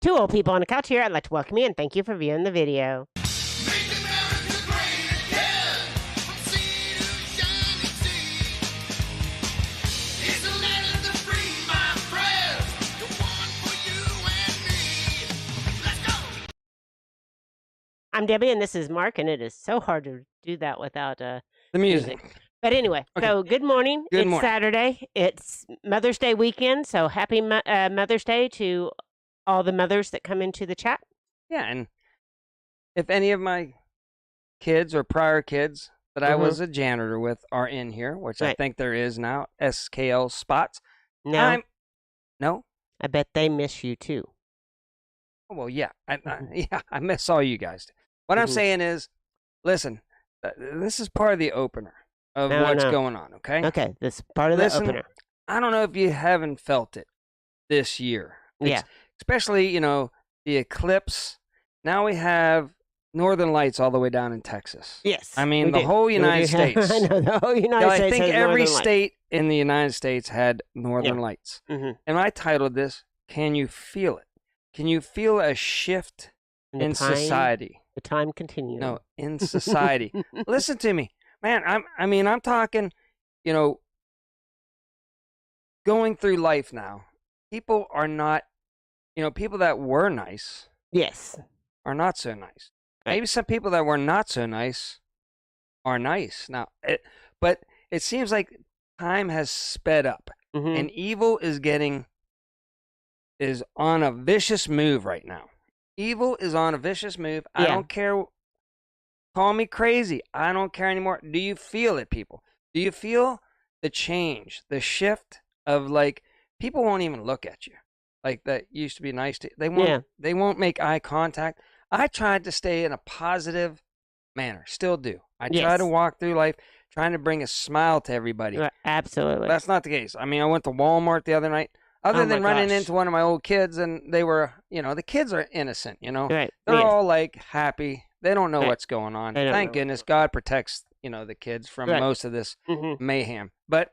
Two old people on the couch here. I'd like to welcome you and thank you for viewing the video. Make America great again. From sea to shining sea. It's the land of the free, my friends. The one for you and me. Let's go. I'm Debbie and this is Mark, and it is so hard to do that without The music. But anyway, Okay. so good morning. Good It's morning. Saturday. It's Mother's Day weekend, so happy Mother's Day to all the mothers that come into the chat. Yeah, and if any of my kids or prior kids that I was a janitor with are in here, which I Right. think there is now, SKL spots. No, No? I bet they miss you too. Well, yeah. Mhm. Yeah, I miss all you guys. What I'm Mhm. saying is, listen, this is part of the opener of No, what's no. going on, okay? Okay, this part of Listen, the opener. I don't know if you haven't felt it this year. Yeah. Especially, the eclipse. Now we have northern lights all the way down in Texas. Yes. I mean, we the do. whole We United do have- States. I know, the whole United I States think has every northern lights. state in the United States had northern lights. Mhm. And I titled this, Can You Feel It? Can you feel a shift And the in time- society? The time continues. No, in society. Listen to me. Man, I'm talking, going through life now. People are not, people that were nice Yes. are not so nice. Right. Maybe some people that were not so nice are nice now. But it seems like time has sped up, Mhm. and evil is on a vicious move right now. Evil is on a vicious move. I Yeah. don't care. Call me crazy. I don't care anymore. Do you feel it, people? Do you feel the change, the shift of people won't even look at you like that used to be nice to. They won't. Yeah. They won't make eye contact. I tried to stay in a positive manner. Still do. I try Yes. to walk through life trying to bring a smile to everybody. Right, absolutely. That's not the case. I mean, I went to Walmart the other night. Other Oh my than running gosh. into one of my old kids, and they were, the kids are innocent, Right. They're yes. all happy. They don't know Right. what's going on. They don't Thank know. goodness God protects, the kids from Right. most of this Mhm. mayhem. But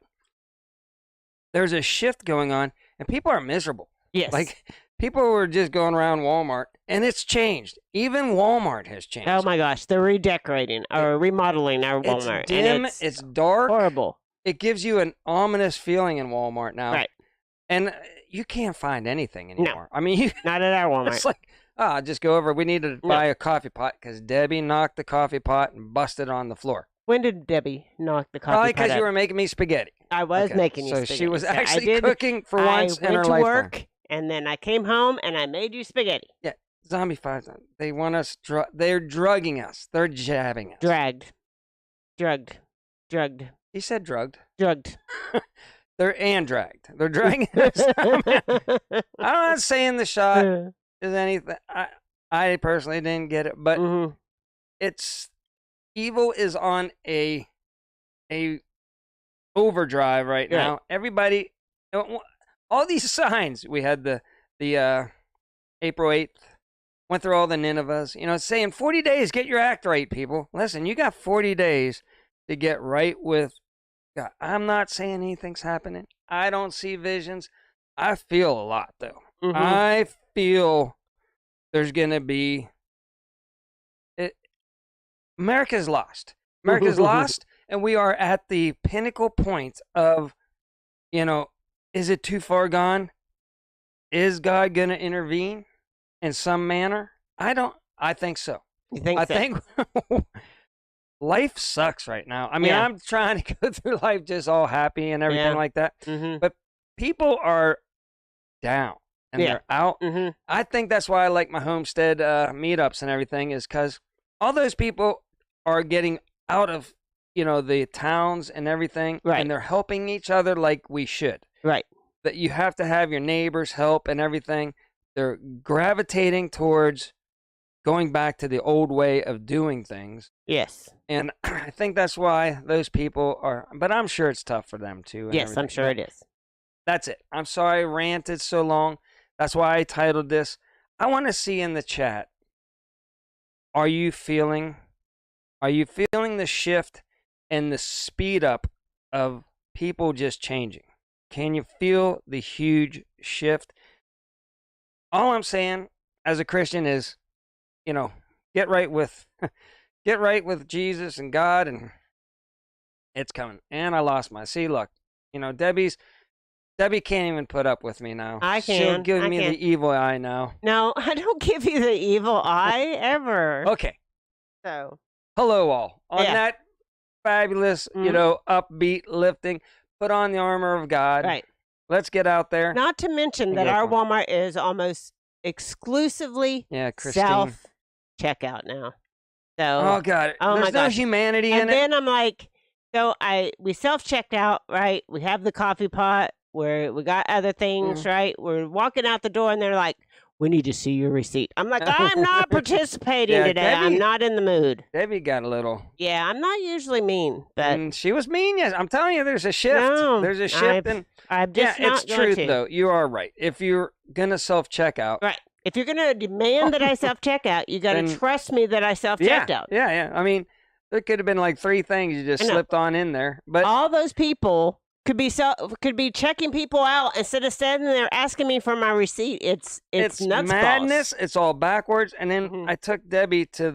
there's a shift going on, and people are miserable. Yes. People were just going around Walmart, and it's changed. Even Walmart has changed. Oh my gosh, they're redecorating or remodeling our It's Walmart. dim. And It's dark. horrible. It gives you an ominous feeling in Walmart now. Right. And you can't find anything anymore. I mean, Not at our Walmart. it's like, just go over. We need to buy a coffee pot because Debbie knocked the coffee pot and busted on the floor. When did Debbie knock the coffee Probably pot because you up? were making me spaghetti. I was Okay, making you so spaghetti. she was So I actually did- cooking for once I in her went to lifetime. work, and then I came home, and I made you spaghetti. Yeah, Zombie 5. They want us. They're drugging us. They're jabbing us. Drugged. He said drugged. Drugged. They're dragged. They're dragging us. I'm not saying the shot is anything. I personally didn't get it, but Mhm. it's evil is on a overdrive right Yeah. now. Everybody, all these signs. We had the April 8th. Went through all the Ninevehs. It's saying 40 days. Get your act right, people. Listen, you got 40 days to get right with God. I'm not saying anything's happening. I don't see visions. I feel a lot though. Mhm. I feel there's gonna be. America's lost. America's lost, and we are at the pinnacle point of, is it too far gone? Is God going to intervene in some manner? I think so. You think I so? think life sucks right now. I mean, Yeah. I'm trying to go through life just all happy and everything Yeah. like that. Mhm. But people are down and Yeah. they're out. Mhm. I think that's why I like my homestead meetups and everything, is because all those people are getting out of, the towns and everything, Right. and they're helping each other like we should. Right. That you have to have your neighbors help and everything. They're gravitating towards going back to the old way of doing things. Yes. And I think that's why those people are, but I'm sure it's tough for them too. and Yes, I'm everything. sure it is. That's it. I'm sorry I ranted so long. That's why I titled this. I want to see in the chat, are you feeling the shift and the speed up of people just changing? Can you feel the huge shift? All I'm saying as a Christian is, get right with get right with Jesus and God, and it's coming. And I lost my see. Look, Debbie can't even put up with me now. I She'll can. give I me can. the evil eye now. No, I don't give you the evil eye ever. Okay. So, Hello, all. On Yeah. that fabulous, Mhm. upbeat lifting, put on the armor of God. right. Let's get out there. Not to mention And that go our for it. Walmart is almost exclusively Yeah, Christine. self checkout now. So, Oh God, oh there's my no gosh. humanity in and it. then I'm like, so we self checked out, right? We have the coffee pot where we got other things, right? We're walking out the door and they're like, we need to see your receipt. I'm like, I'm not participating Yeah, today. I'm Debbie- not in the mood. Debbie got a little. Yeah, I'm not usually mean, but And she was mean. Yes, I'm telling you, there's a shift. No, There's a shift, and I'm just yeah, not it's going truth to. though. You are right. If you're gonna self checkout, Right. If you're going to demand that I self check out, you got to Then- trust me that I self yeah, checked out. yeah. I mean, there could have been like 3 things you just I know. slipped on in there, but All those people could be checking people out instead of standing there asking me for my receipt. It's nuts madness. It's all backwards. And then Mhm. I took Debbie to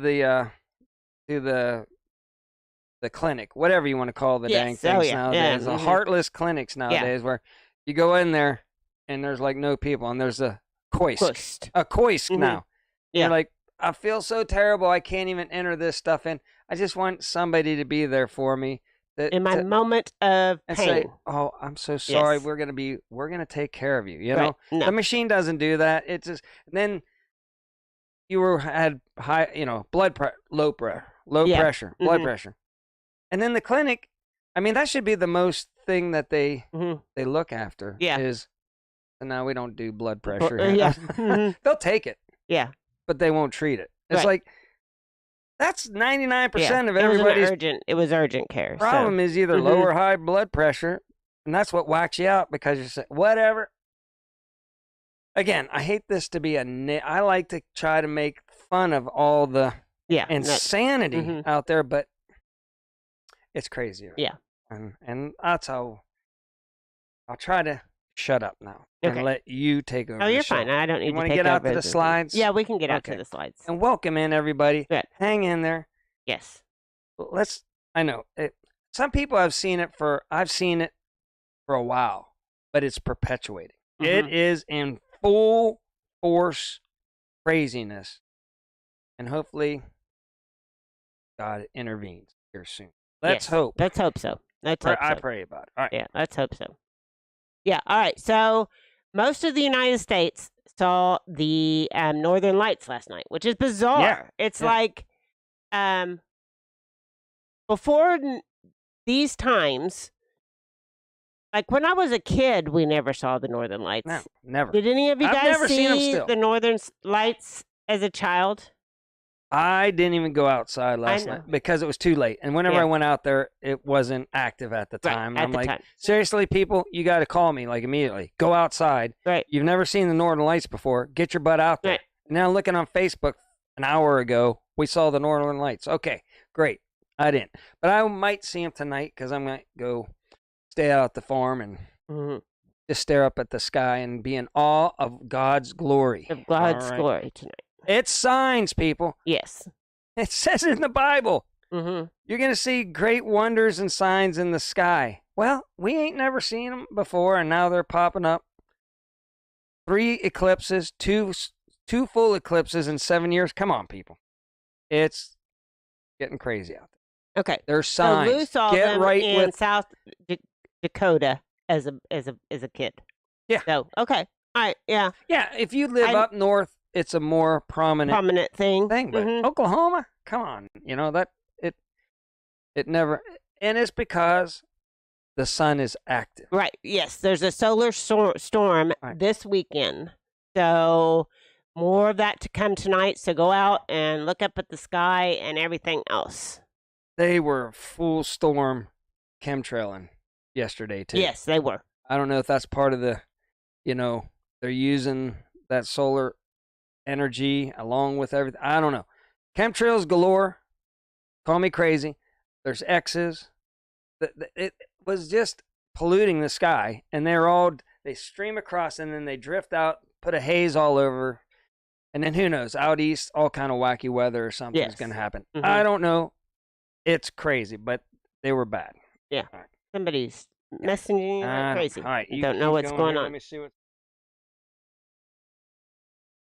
the clinic, whatever you want to call the dang Yes. things Oh, yeah. nowadays. Yeah. The Mhm. heartless clinics nowadays, where you go in there and there's like no people, and there's a Pushed. Koisk Mhm. now. Yeah. You're like, I feel so terrible. I can't even enter this stuff in. I just want somebody to be there for me. In my moment of and pain. say, "Oh, I'm so sorry. Yes. We're gonna take care of you." You Right. know, No. the machine doesn't do that. It just then had high, low Yeah. pressure, blood Mhm. pressure, and then the clinic. I mean, that should be the most thing that they Mhm. look after. Yeah. Is no, we don't do blood pressure. yeah. Mhm. They'll take it, Yeah. but they won't treat it. It's Right. like that's 99% Yeah. of It was everybody's It was urgent care. so- problem is either Mhm. low or high blood pressure, and that's what whacks you out because you're saying whatever. Again, I hate this to be I like to try to make fun of all the Yeah. no- insanity Mhm. out there, but it's crazier. Yeah. And that's how I'll try to shut up now and Okay. let you take over. Oh, the you're show. fine. I don't need You to wanna take get out over to the this. slides? Yeah, we can get out to Okay. the slides. And welcome in everybody. Good. Hang in there. Yes. I know some people I've seen it for a while, but it's perpetuating. It Mhm. is in full force craziness, and hopefully God intervenes here soon. Let's Yes. hope. Let's hope so. Let's hope I so. pray about it. All right. Yeah, let's hope so. Yeah. All right. So most of the United States saw the Northern Lights last night, which is bizarre. It's yeah. like before these times, like when I was a kid, we never saw the Northern Lights. No, never. Did any of you I've guys never seen 'em see still. the Northern Lights as a child? I didn't even go outside last know. night because it was too late. And whenever Yeah. I went out there, it wasn't active at the Right, time. And at I'm the like, time. seriously, people, you got to call me like immediately. Go outside. Right. You've never seen the Northern Lights before. Get your butt out there. Right. Now looking on Facebook an hour ago, we saw the Northern Lights. Okay, great. I didn't. But I might see them tonight because I'm going to go stay out at the farm and Mhm. just stare up at the sky and be in awe of God's glory. Of God's All right. glory tonight. It's signs, people. Yes. It says it in the Bible. Mm-hmm. You're going to see great wonders and signs in the sky. Well, we ain't never seen them before, and now they're popping up. 3 eclipses, two full eclipses in 7 years. Come on, people. It's getting crazy out there. Okay. There's So signs. Lou saw Get them right in with. South Dakota as a kid. Yeah. So okay. All right. Yeah. Yeah, if you live I- up north, it's a more prominent Prominent thing. thing. But Mhm. Oklahoma, come on, that it never, and it's because the sun is active. Right. Yes. There's a solar storm Right. this weekend. So more of that to come tonight. So go out and look up at the sky and everything else. They were full storm chemtrailing yesterday too. Yes, they were. I don't know if that's part of the, they're using that solar energy along with everything. I don't know. Chemtrails galore. Call me crazy. There's X's. It was just polluting the sky, and they stream across, and then they drift out, put a haze all over And then who knows? Out east, all kind of wacky weather or something's Yes. going to happen. Mhm. I don't know. It's crazy, but they were bad. Yeah. All right. Somebody's messaging you like crazy. All right. I You don't know keep what's going here. on. Let me see what.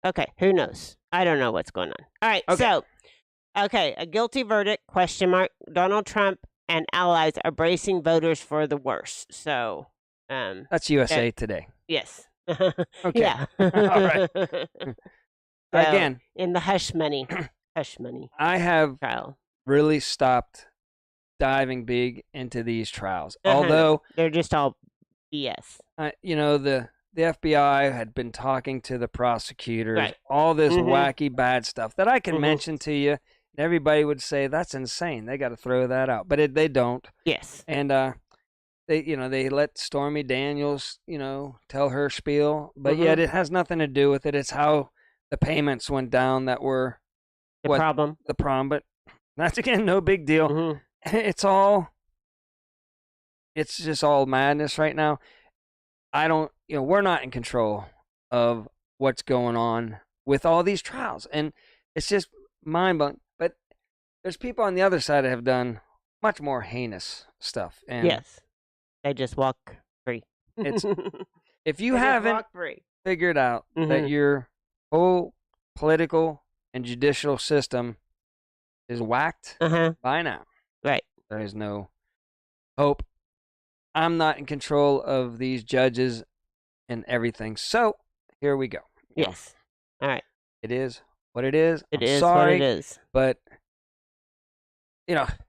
Okay, who knows? I don't know what's going on. All right, Okay. so a guilty verdict? Question mark. Donald Trump and allies are bracing voters for the worst. So, That's USA Today. yes. Okay. Yeah. All right. So, Again, in the hush money I have trial, really stopped diving big into these trials. Uh-huh. Although, they're just all BS. you know, the FBI had been talking to the prosecutors, Right. all this Mhm. wacky bad stuff that I can Mhm. mention to you. And everybody would say that's insane. They got to throw that out, but they don't. Yes. And they let Stormy Daniels, tell her spiel, but yet it has nothing to do with it. It's how the payments went down that were The what problem. the problem. But that's again no big deal. Mhm. It's just all madness right now. We're not in control of what's going on with all these trials, and it's just mind-blowing. But there's people on the other side that have done much more heinous stuff. And Yes. They just walk free. It's- if you They just haven't walk free. figured out that Mhm. your whole political and judicial system is whacked Uh-huh. by now, Right. there is no hope. I'm not in control of these judges and everything. So here we go. Yes. All right. It is what it is. It I'm is sorry, what it is. but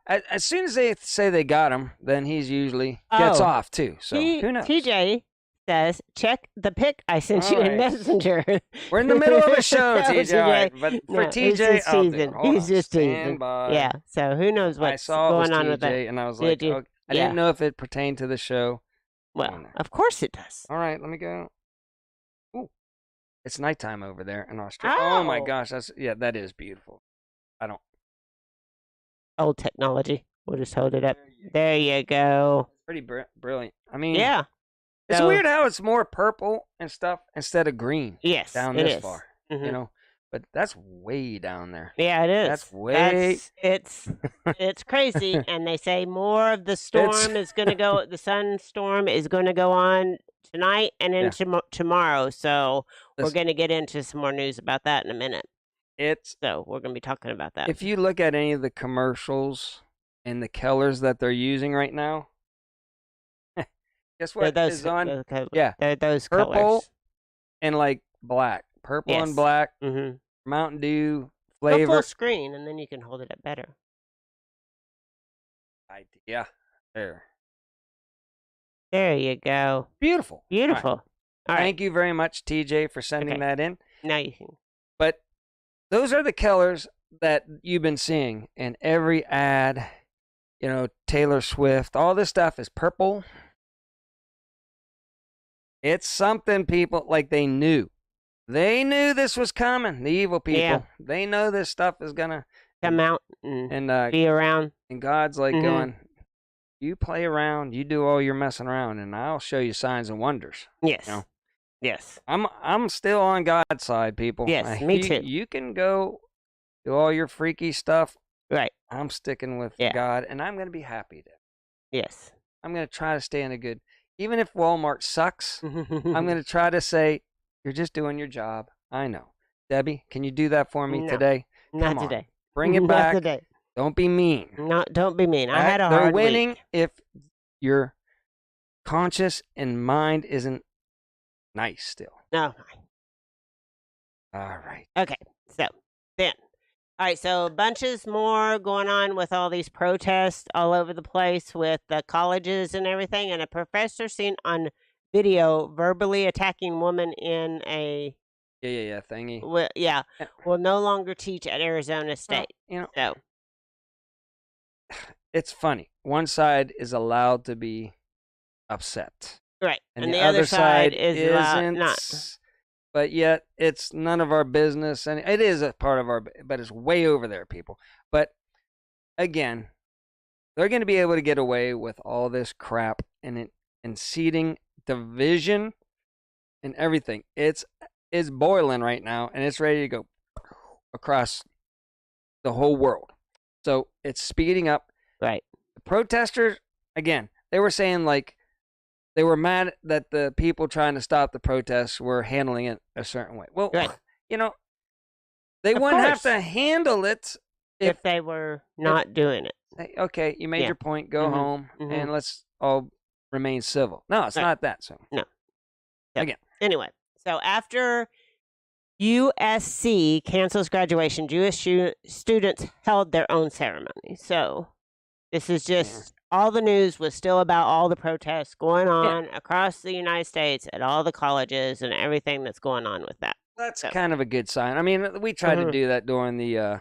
as soon as they say they got him, then he's usually gets Oh. off too. So who knows? TJ says, check the pic I sent you in All right. Messenger. We're in the middle of a show, No, TJ. All right, but for No, TJ, he's just I'll do it. teasing. Hold He's on. just Stand teasing. by. Yeah. So who knows I what's saw it was going on with that? TJ, and I was Did like, you? okay. I Yeah. didn't know if it pertained to the show. Well, of course it does. All right, let me go. Ooh, it's nighttime over there in Australia. Oh my Oh. gosh, that is beautiful. I don't. Old technology. We'll just hold it up. There you go. It's pretty brilliant. I mean, Yeah. it's So- weird how it's more purple and stuff instead of green Yes. down it this is. far. Mhm. But that's way down there. Yeah, it is. That's way- It's crazy, and they say more of the storm is going to go. The sunstorm is going to go on tonight and into tomorrow. So we're Listen. going to get into some more news about that in a minute. It's So we're going to be talking about that. if you look at any of the commercials and the colors that they're using right now, guess They're what those, is on? they're those Purple colors. and like black, purple Yes. and black, Mm-hmm. Mountain Dew Go flavor. full screen, and then you can hold it up better. Yeah, there. There you go. Beautiful. All right. Beautiful. All right. Thank you very much, TJ, for sending Okay. that in. Now you can. But those are the colors that you've been seeing in every ad. Taylor Swift, all this stuff is purple. It's something people like they knew. They knew this was coming. The evil people. Yeah. They know this stuff is gonna Come out and and be around. God's like Mhm. going, you play around, you do all your messing around, and I'll show you signs and wonders. Yes. know. Yes. I'm still on God's side, people. Yes, me you, too. You can go do all your freaky stuff. Right. I'm sticking with Yeah. God, and I'm going to be happy. Yes. I'm going to try to stay in a good. Even if Walmart sucks, I'm I'm going to try to say, you're just doing your job. I know. Debbie, can you do that for me No. today? Not Come on. today. Bring it Not back. today. Don't be mean. Don't be mean. I had a They're hard winning week. if your conscious and mind isn't nice still. No. All right. Okay. So then. All right. So bunches more going on with all these protests all over the place with the colleges and everything. And a professor seen on video verbally attacking woman in a Yeah. Thingy. yeah, Yeah. will no longer teach at Arizona Well, State. So it's funny. One side is allowed to be upset, right, and the other side is isn't. not. But yet, it's none of our business, and it is a part of our. But it's way over there, people. But again, they're going to be able to get away with all this crap and seeding division and everything. It's is boiling right now, and it's ready to go across the whole world. So it's speeding up. Right. The protesters, again, they were saying like they were mad that the people trying to stop the protests were handling it a certain way. Well, Right. you know, they Of wouldn't have course. to handle it If they were not doing it. Hey, okay, you made Yeah. your point. Go Mhm, home, mhm. and let's all remain civil. No, it's Right. not that. So So, Again. Anyway, so after USC cancels graduation, Jewish students held their own ceremony. So this is just all the news was still about all the protests going on across the United States at all the colleges and everything that's going on with that. that's So- kind of a good sign. I mean, we tried to Mhm. do that during the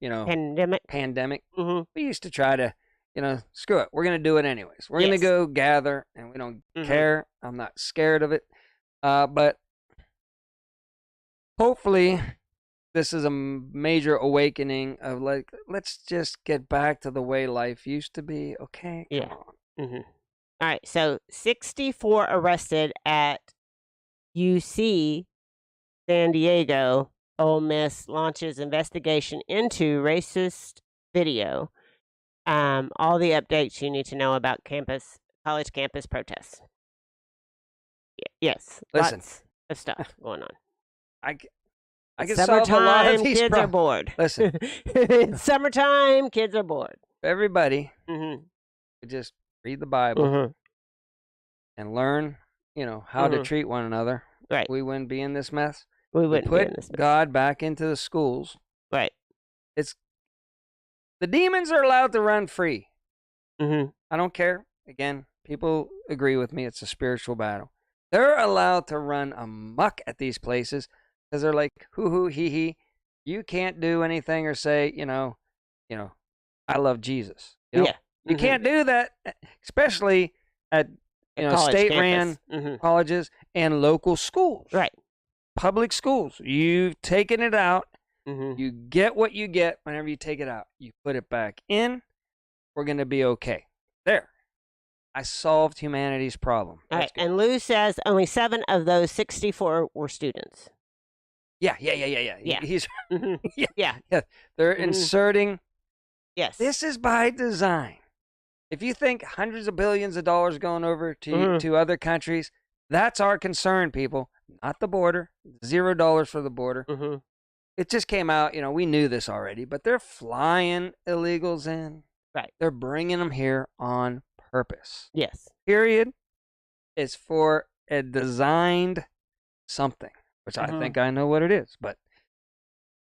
Pandemic. pandemic. Hmm. We used to try to, screw it. We're gonna do it anyways. We're gonna Yes. go gather, and we don't Mhm. care. I'm not scared of it. But hopefully, this is a major awakening of like, let's just get back to the way life used to be. Okay, come Yeah. on. Hmm. All right. So 64 arrested at UC San Diego. Ole Miss launches investigation into racist video. All the updates you need to know about college campus protests. Yes, Listen. lots of stuff going on. I It's can solve a lot of summertime, these kids are problems. bored. Listen, It's summertime, kids are bored. everybody Mm-hmm. just read the Bible Mm-hmm. and learn, how to Mhm. treat one another. Right. We wouldn't be in this mess. We We wouldn't be in put this. God back into the schools. Right. The demons are allowed to run free. Mm-hmm. I don't care. Again, people agree with me. It's a spiritual battle. They're allowed to run amok at these places because they're like, hoo hee hee. You can't do anything or say, I love Jesus. Yeah. You can't do that, especially at state-ran Mm-hmm. colleges and local schools. Right. Public schools. You've taken it out. Mm-hmm. You get what you get whenever you take it out. You put it back in. We're going to be okay. There. I solved humanity's problem. All right. That's good. And Lou says only 7 of those 64 were students. Yeah. Yeah. He's Mm-hmm. Yeah. Yeah. They're Mhm. inserting. Yes. This is by design. If you think hundreds of billions of dollars going over to Mhm. to other countries, that's our concern, people. Not the border. $0 for the border. Mm-hmm. It just came out, we knew this already, but they're flying illegals in. Right. They're bringing them here on purpose. Yes. Period. It's for a designed something, which I Mhm. think I know what it is, but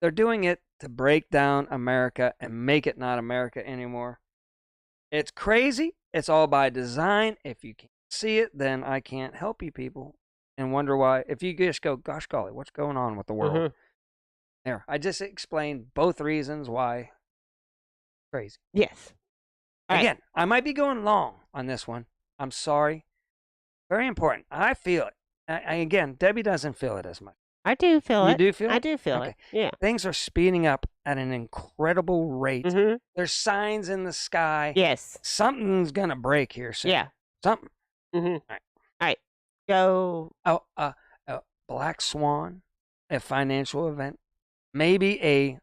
they're doing it to break down America and make it not America anymore. It's crazy. It's all by design. If you can't see it, then I can't help you people and wonder why. If you just go, gosh golly, what's going on with the world? Mhm. There, I just explained both reasons why. Crazy. Yes. All right. Again, I might be going long on this one. I'm sorry. Very important. I feel it. Again, Debbie doesn't feel it as much. I do feel You it. do feel I it? do feel Okay. it. Yeah. Things are speeding up at an incredible rate. Mm-hmm. There's signs in the sky. Yes. Something's going to break here soon. Yeah. Something. Mm-hmm. right. All right. Go. Oh, a black swan, a financial event, maybe a,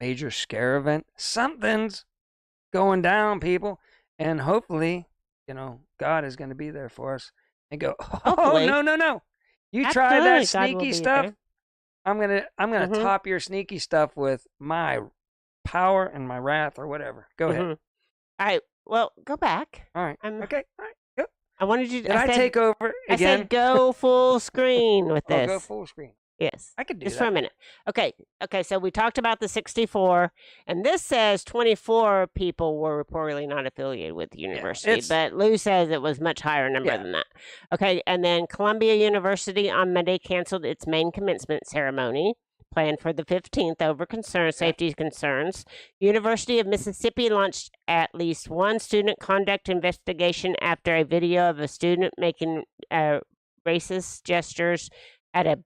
major scare event. Something's going down, people. And hopefully, God is going to be there for us and go, oh, Hopefully. no. You Absolutely, try that God will sneaky be stuff. there. I'm gonna Mhm. top your sneaky stuff with my power and my wrath or whatever. Go ahead. Mhm. All right. Well, go back. All right. I'm- Okay. All right. Go. I wanted you to. Did I said, take over I again? said go full screen with Oh, this. go full screen. Yes. I could do Just that. for a minute. Okay. So we talked about the 64, and this says 24 people were reportedly not affiliated with the university, it's- but Lou says it was much higher number Yeah. than that. Okay, and then Columbia University on Monday canceled its main commencement ceremony planned for the 15th over safety concerns. University of Mississippi launched at least one student conduct investigation after a video of a student making racist gestures at a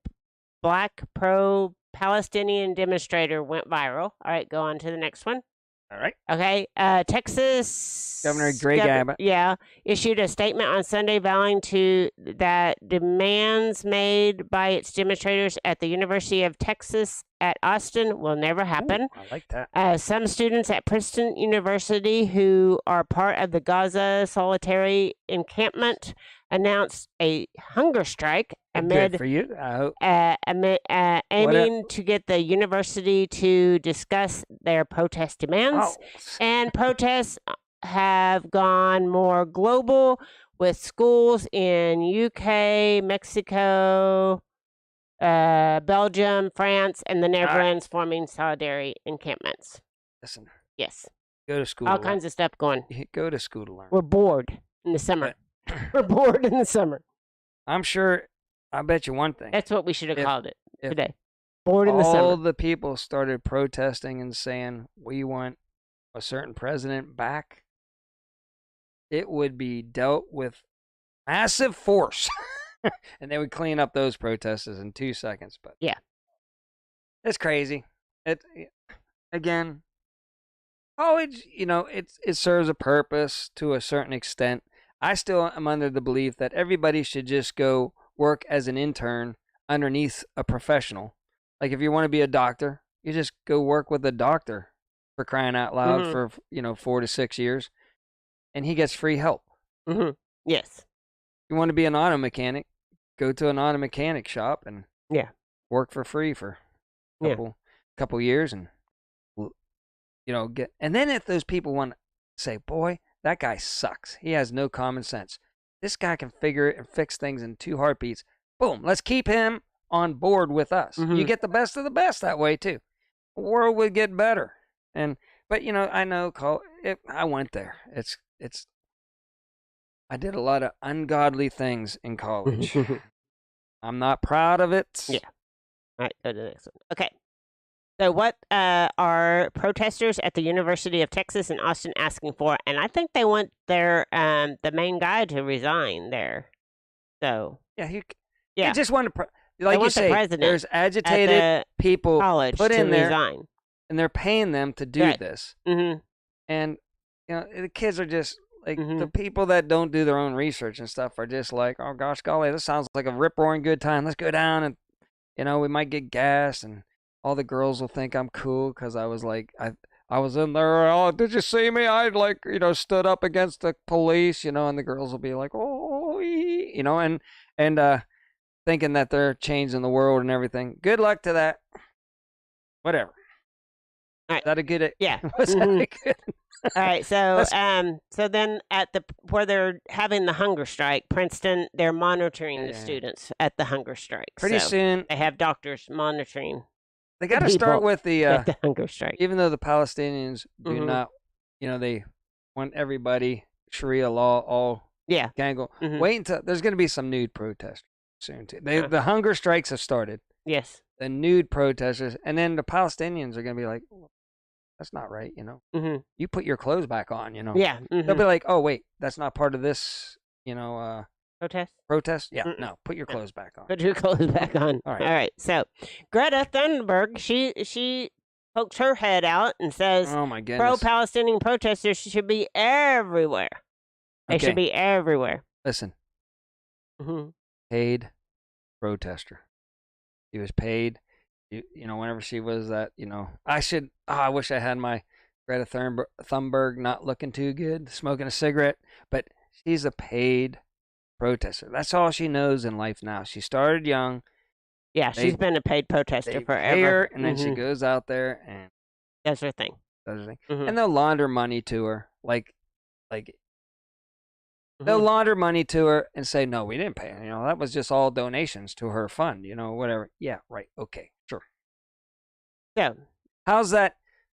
Black pro-Palestinian demonstrator went viral. All right, go on to the next one. All right. Okay. Texas Governor Greg Abbott. Yeah, issued a statement on Sunday vowing to that demands made by its demonstrators at the University of Texas at Austin will never happen. Ooh, I like that. Some students at Princeton University who are part of the Gaza solitary encampment announced a hunger strike Good for you. I hope. aiming to get the university to discuss their protest demands. Oh, And protests have gone more global with schools in UK, Mexico, Belgium, France, and the Netherlands forming solidarity encampments. listen. Yes, Go to school. all kinds of stuff going. Go to school to learn. We're bored in the summer. We're bored in the summer. I'm sure. I bet you one thing. That's what we should have If- called it if today. Bored in the all summer. the people started protesting and saying we want a certain president back, it would be dealt with massive force, and they would clean up those protesters in 2 seconds. But Yeah. it's crazy. It again, college. It serves a purpose to a certain extent. I still am under the belief that everybody should just go work as an intern underneath a professional. Like if you want to be a doctor, you just go work with a doctor for crying out loud Mhm. for 4 to 6 years, and he gets free help. Hmm. Yes. You want to be an auto mechanic, go to an auto mechanic shop and Yeah. work for free for a Yeah. couple years, and get. And then if those people want to say, "Boy, that guy sucks. He has no common sense. This guy can figure it and fix things in 2 heartbeats." Boom, let's keep him on board with us. You Mhm. get the best of the best that way too. The world would get better. But I know I went there. It's I did a lot of ungodly things in college. I'm not proud of it. Yeah. All right, go to the next one. Okay. So, what are protesters at the University of Texas in Austin asking for? And I think they want the main guy to resign there. So, Yeah, yeah, you just want to they like you want the say president there's at agitated the people college put to in there resign. and they're paying them to do Right. this. Mm-hmm. And the kids are just like the Mhm. people that don't do their own research and stuff are just like, oh gosh golly, this sounds like a rip roaring good time. Let's go down and we might get gas and all the girls will think I'm cool because I was like I was in there. Oh, did you see me? I stood up against the police. And the girls will be like, oh, and thinking that they're changing the world and everything. Good luck to that. Whatever. All right. Is that a good? Yeah. Was that Mhm. a good? All right, so so then at where they're having the hunger strike, Princeton, they're monitoring the Yeah. students at the hunger strike. Pretty so soon they have doctors monitoring they got to start people with the. at the hunger strike. Even though the Palestinians do Mhm. not, they want everybody Sharia law all Yeah. gangle. Mhm. Wait until there's going to be some nude protesters soon too. The hunger strikes have started. Yes. The nude protesters, and then the Palestinians are going to be like, that's not right. Mm-hmm. You put your clothes back on. Yeah. They'll Mm-hmm. be like, oh wait, that's not part of this. Protest. Protest. Yeah, Mm-mm. no, put your No. clothes back on. Put your clothes back on. All right. All right. So Greta Thunberg, she pokes her head out and says Oh my goodness. pro-Palestinian protesters should be everywhere. They Okay. should be everywhere. Listen, Mm-hmm. paid protester. She was paid. Whenever she was that, I wish I had my Greta Thunberg not looking too good, smoking a cigarette, but she's a paid protester. That's all she knows in life now. She started young. Yeah, They- she's been a paid protester They forever. pay her, and then she Mhm. goes out there and Does her thing. does her thing. Mhm. And they'll launder money to her, like they'll Mhm. launder money to her and say, no, we didn't pay her. That was just all donations to her fund. Whatever. Yeah, right. Okay, sure. So, How's that?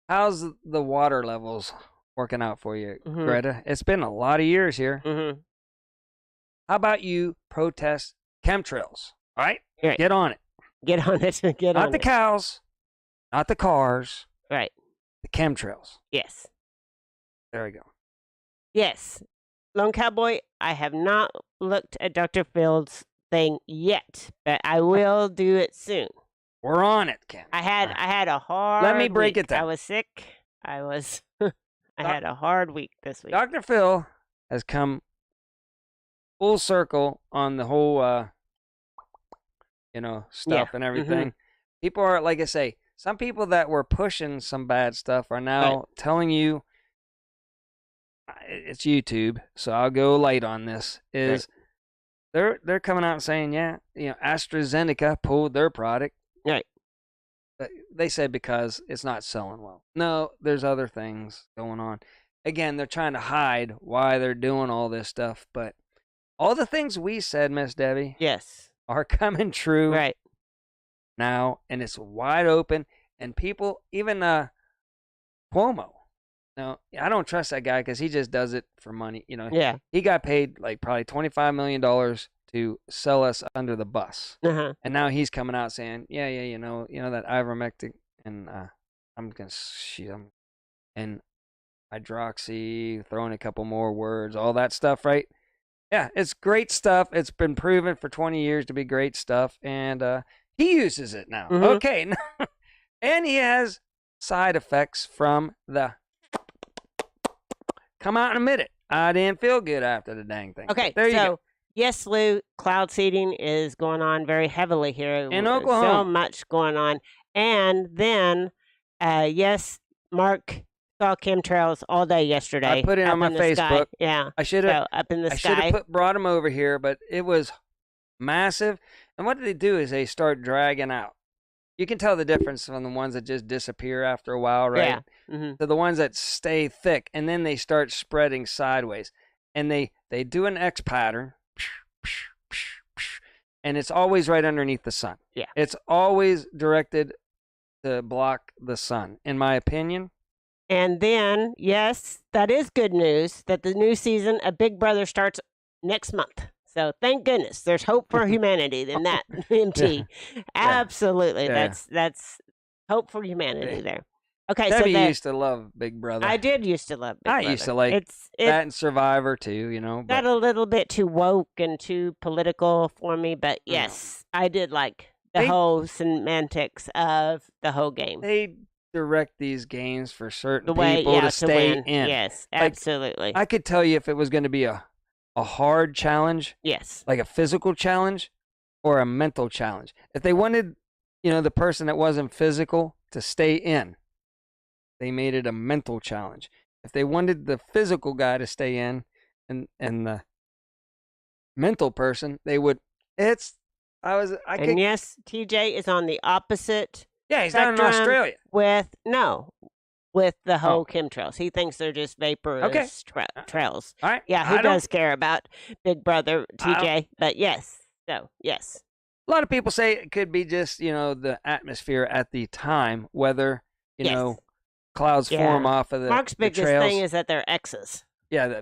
How's the water levels working out for you, Mhm. Greta? It's been a lot of years here. mhm. How about you protest chemtrails? All right, Right. get on it. Get on it. Get Not on the it. cows, not the cars, Right. the chemtrails. Yes. There we go. Yes. Lone Cowboy, I have not looked at Dr. Fields' thing yet, but I will do it soon. We're on it, Ken. I had a hard Let me break week. it down. I was sick. I was I had a hard week this week. Dr. Phil has come full circle on the whole, stuff and everything. People are, like I say, some people that were pushing some bad stuff are now telling you, it's YouTube, so I'll go light on this, is they're coming out and saying, AstraZeneca pulled their product. Right. They said because it's not selling well. No, there's other things going on. Again, they're trying to hide why they're doing all this stuff, but all the things we said, Miss Debbie, Yes. are coming true Right. now, and it's wide open. And people, even Cuomo. Now, I don't trust that guy because he just does it for money. Yeah. He got paid like probably $25 million to sell us under the bus. Uh-huh. And now he's coming out saying, that ivermectin and I'm gonna shoot him and hydroxy, throwing a couple more words, all that stuff, right? Yeah, it's great stuff. It's been proven for 20 years to be great stuff, and he uses it now. Mhm. Okay, and he has side effects from the. Come out and admit it. I didn't feel good after the dang thing. Okay, there you so go. yes, Lou, cloud seeding is going on very heavily here In So Oklahoma. much going on, and then yes, Mark saw chemtrails all day yesterday. I put it up on my in the sky. Facebook. Yeah, I should so have. up in the I should sky. have brought him over here, but it was massive. And what they do is they start dragging out. You can tell the difference from the ones that just disappear after a while, right? Yeah. Mm-hmm. To the ones that stay thick, and then they start spreading sideways. And they do an X pattern, and it's always right underneath the sun. Yeah. It's always directed to block the sun, in my opinion. And then, yes, that is good news that the new season of Big Brother starts next month. So thank goodness there's hope for humanity in that, MT. Absolutely. Yeah. That's hope for humanity there. Okay, Debbie so used to love Big Brother. I did used to love Big I Brother. used to like it's that and Survivor too, got But a little bit too woke and too political for me, but yes, I did like the They- whole semantics of the whole game. they direct these games for certain The way, people yeah, to stay win. in. Yes, Like, absolutely. I could tell you if it was going to be a hard challenge, Yes. like a physical challenge or a mental challenge. If they wanted, the person that wasn't physical to stay in, they made it a mental challenge. If they wanted the physical guy to stay in and the mental person, they would And yes, TJ is on the opposite yeah, he's down in spectrum Australia. with the whole chemtrails. He thinks they're just vaporous trails. All right. Yeah, I he don't- does care about Big Brother TJ, but yes. So, yes. A lot of people say it could be just, the atmosphere at the time, whether, Yes. clouds Yeah. form off of the Mark's the biggest trails. thing is that they're X's. Yeah,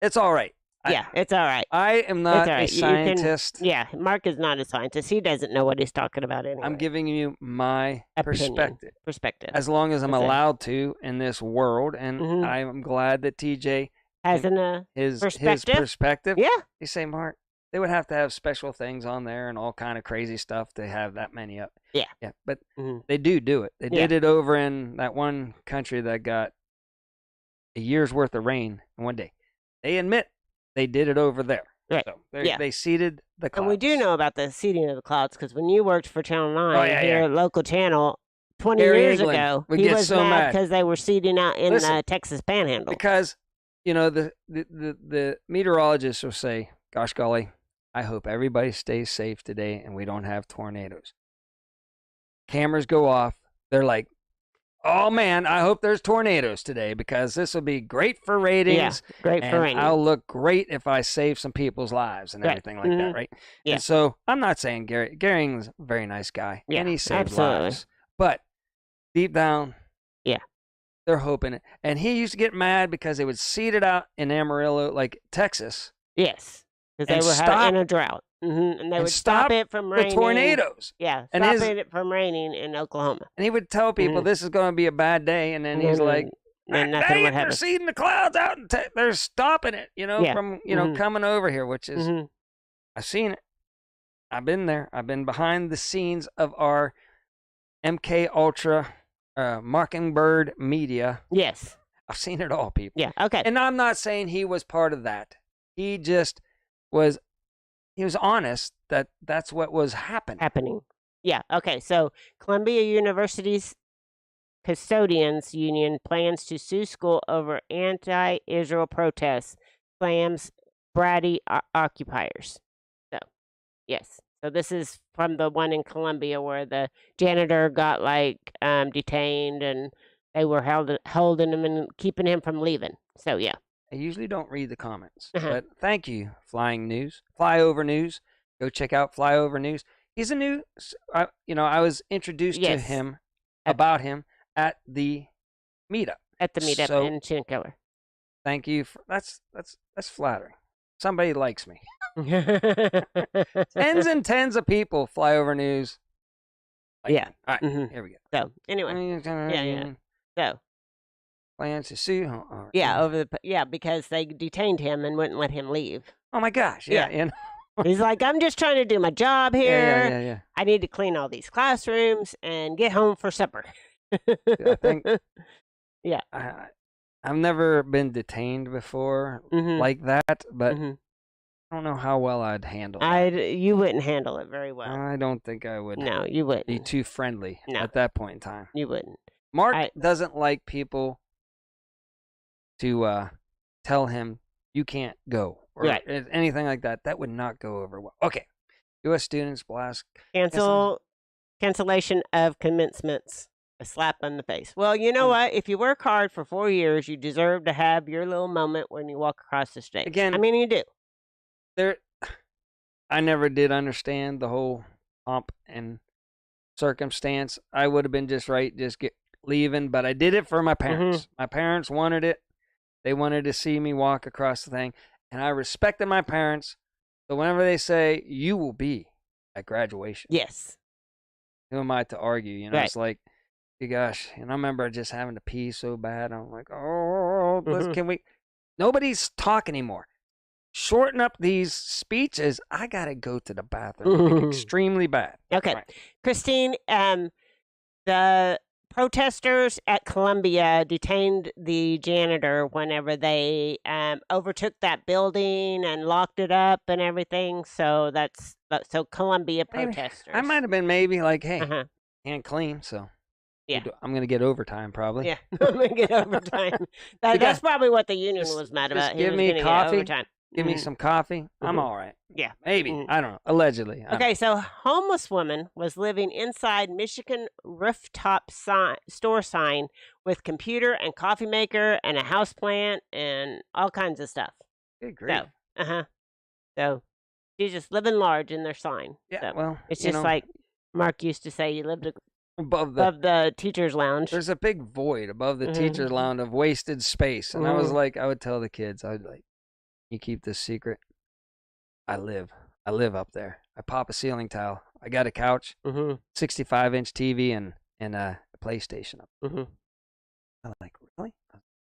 it's all right. Yeah, it's all right. I am not all right. a You can- scientist. Yeah, Mark is not a scientist. He doesn't know what he's talking about anyway. I'm giving you my Opinion. perspective. Perspective. As long as I'm Okay. allowed to in this world, and Mhm. I'm glad that TJ As in a his Perspective? perspective. yeah. You say, Mark, they would have to have special things on there and all kind of crazy stuff to have that many up. Yeah. Yeah, but Mhm. they do it. They Yeah. did it over in that one country that got a year's worth of rain in one day. They admit they did it over there. Right. So Yeah. they seeded the clouds. And we do know about the seeding of the clouds because when you worked for Channel 9 yeah, here, local channel, 20 Gary years England ago, would he get was so mad mad. because they were seeding out in Listen, Texas Panhandle. Because, the meteorologists will say, gosh golly, I hope everybody stays safe today and we don't have tornadoes. Cameras go off. They're like, oh man, I hope there's tornadoes today because this will be great for ratings. Yeah, great for and rating. I'll look great if I save some people's lives and Right. everything like Mhm. that, right? Yeah. And so I'm not saying Gary England's a very nice guy. Yeah, And he saved absolutely. lives. But deep down, Yeah. they're hoping it. And he used to get mad because they would seed it out in Amarillo, like Texas, Yes, because and they were stop- in a drought. And they and would stop stop it from the raining. tornadoes. Yeah, And stop his- it from raining in Oklahoma. And he would tell people Mhm. this is going to be a bad day. And then he's And like, then nothing dang would it, they're happen. seeding the clouds out and they're stopping it, Yeah. from, Mhm. coming over here, which is, Mhm. I've seen it. I've been there. I've been behind the scenes of our MK Ultra Mockingbird media. Yes. I've seen it all, people. Yeah. Okay. And I'm not saying he was part of that. He just was. He was honest that that's what was happening. Yeah. Okay. So Columbia University's Custodians Union plans to sue school over anti-Israel protests, claims bratty occupiers. So, yes. So this is from the one in Columbia where the janitor got detained and they were holding him and keeping him from leaving. So yeah. I usually don't read the comments, Uh-huh. but thank you, Flyover News. Go check out Flyover News. He's a new, I was introduced to Yes. him, At- about him at the meetup. At the meetup So- in Chinchilla. Thank you for that's flattering. Somebody likes me. Tens and tens of people, Flyover News. like Yeah. me. All right, Mhm. here we go. So anyway, yeah. So Plans to sue. because they detained him and wouldn't let him leave. Oh my gosh. Yeah. Yeah. He's like, I'm just trying to do my job here. Yeah. I need to clean all these classrooms and get home for supper. I think. Yeah. I've never been detained before Mhm. like that, but Mhm. I don't know how well I'd handle it. You wouldn't handle it very well. I don't think I would No, you be wouldn't. too friendly No. at that point in time. You wouldn't. Mark I- doesn't like people to tell him you can't go or Right. anything like that. That would not go over well. Okay. U.S. students blast. Cancellation of commencements. A slap on the face. Well, you know what? If you work hard for 4 years, you deserve to have your little moment when you walk across the stage. Again- I mean, you do. I never did understand the whole pomp and circumstance. I would have been just leaving, but I did it for my parents. My parents wanted it. They wanted to see me walk across the thing, and I respected my parents. So whenever they say, you will be at graduation, Yes. who am I to argue? Right. It's like, gosh, and I remember just having to pee so bad. I'm like, oh, nobody's talking anymore. Shorten up these speeches. I got to go to the bathroom. Like, extremely bad. Okay. Right. Christine, the protesters at Columbia detained the janitor whenever they overtook that building and locked it up and everything. So so Columbia Maybe. protesters. I might have been maybe like, hey, Uh-huh. can't clean, so Yeah. I'm going to get overtime probably. Yeah. I'm gonna get overtime. That's probably what the union just- was mad just about. He give was me gonna get coffee. overtime. Give me some coffee. I'm Mhm. all right. Yeah. Maybe. Mhm. I don't know. Allegedly. I don't Okay, so homeless woman was living inside Michigan rooftop store sign with computer and coffee maker and a house plant and all kinds of stuff. know. Good grief. So, So she's just living large in their sign. Yeah, So well, it's you just know, like Mark used to say, you lived above the above the teacher's lounge. there's a big void above the Mhm. teacher's lounge of wasted space. And I was Mhm. like, I would tell the kids, I would like, you keep this secret. I live up there. I pop a ceiling tile. I got a couch, Mm-hmm. 65-inch TV, and a PlayStation up. Mm-hmm. I'm like, really?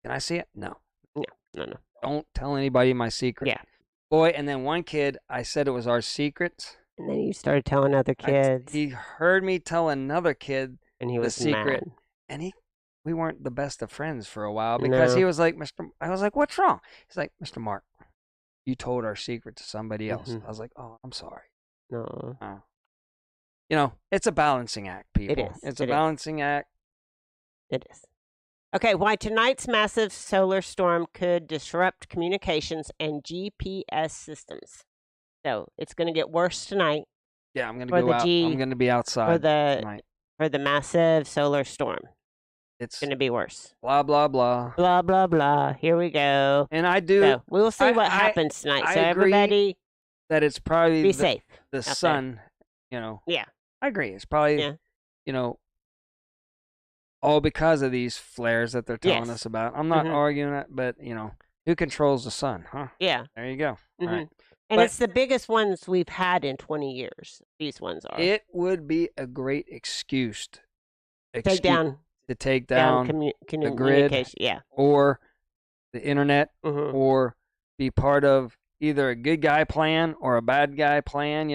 Can I see it? No. No. Don't tell anybody my secret. Yeah. Boy, and then one kid, I said it was our secret. And then you started telling other kids, He heard me tell another kid, and he the was secret. mad. and we weren't the best of friends for a while because No. he was like, I was like, what's wrong? He's like, Mr. Mark, you told our secret to somebody else. Mhm. I was like, oh, I'm sorry. No. It's a balancing act, people. is. It's a It is. balancing act. It is. Okay, why tonight's massive solar storm could disrupt communications and GPS systems. So it's going to get worse tonight Yeah, I'm gonna For go the out. G- I'm gonna be for outside the tonight. massive solar storm. It's It's going to be worse. blah blah blah. Blah blah blah. Here we go. And I do So we'll see what I- happens tonight. I So agree everybody that it's probably be the, safe. the there. sun. Yeah. I agree. It's probably Yeah. all because of these flares that they're telling Yes. us about. I'm not Mhm. arguing it, but who controls the sun, huh? Yeah. There you go. All Mhm. right. And But- it's the biggest ones we've had in 20 years. These ones are. It would be a great excuse Take down to take down down commu- grid. communication. Yeah. or the internet Mhm. or be part of either a good guy plan or a bad guy plan.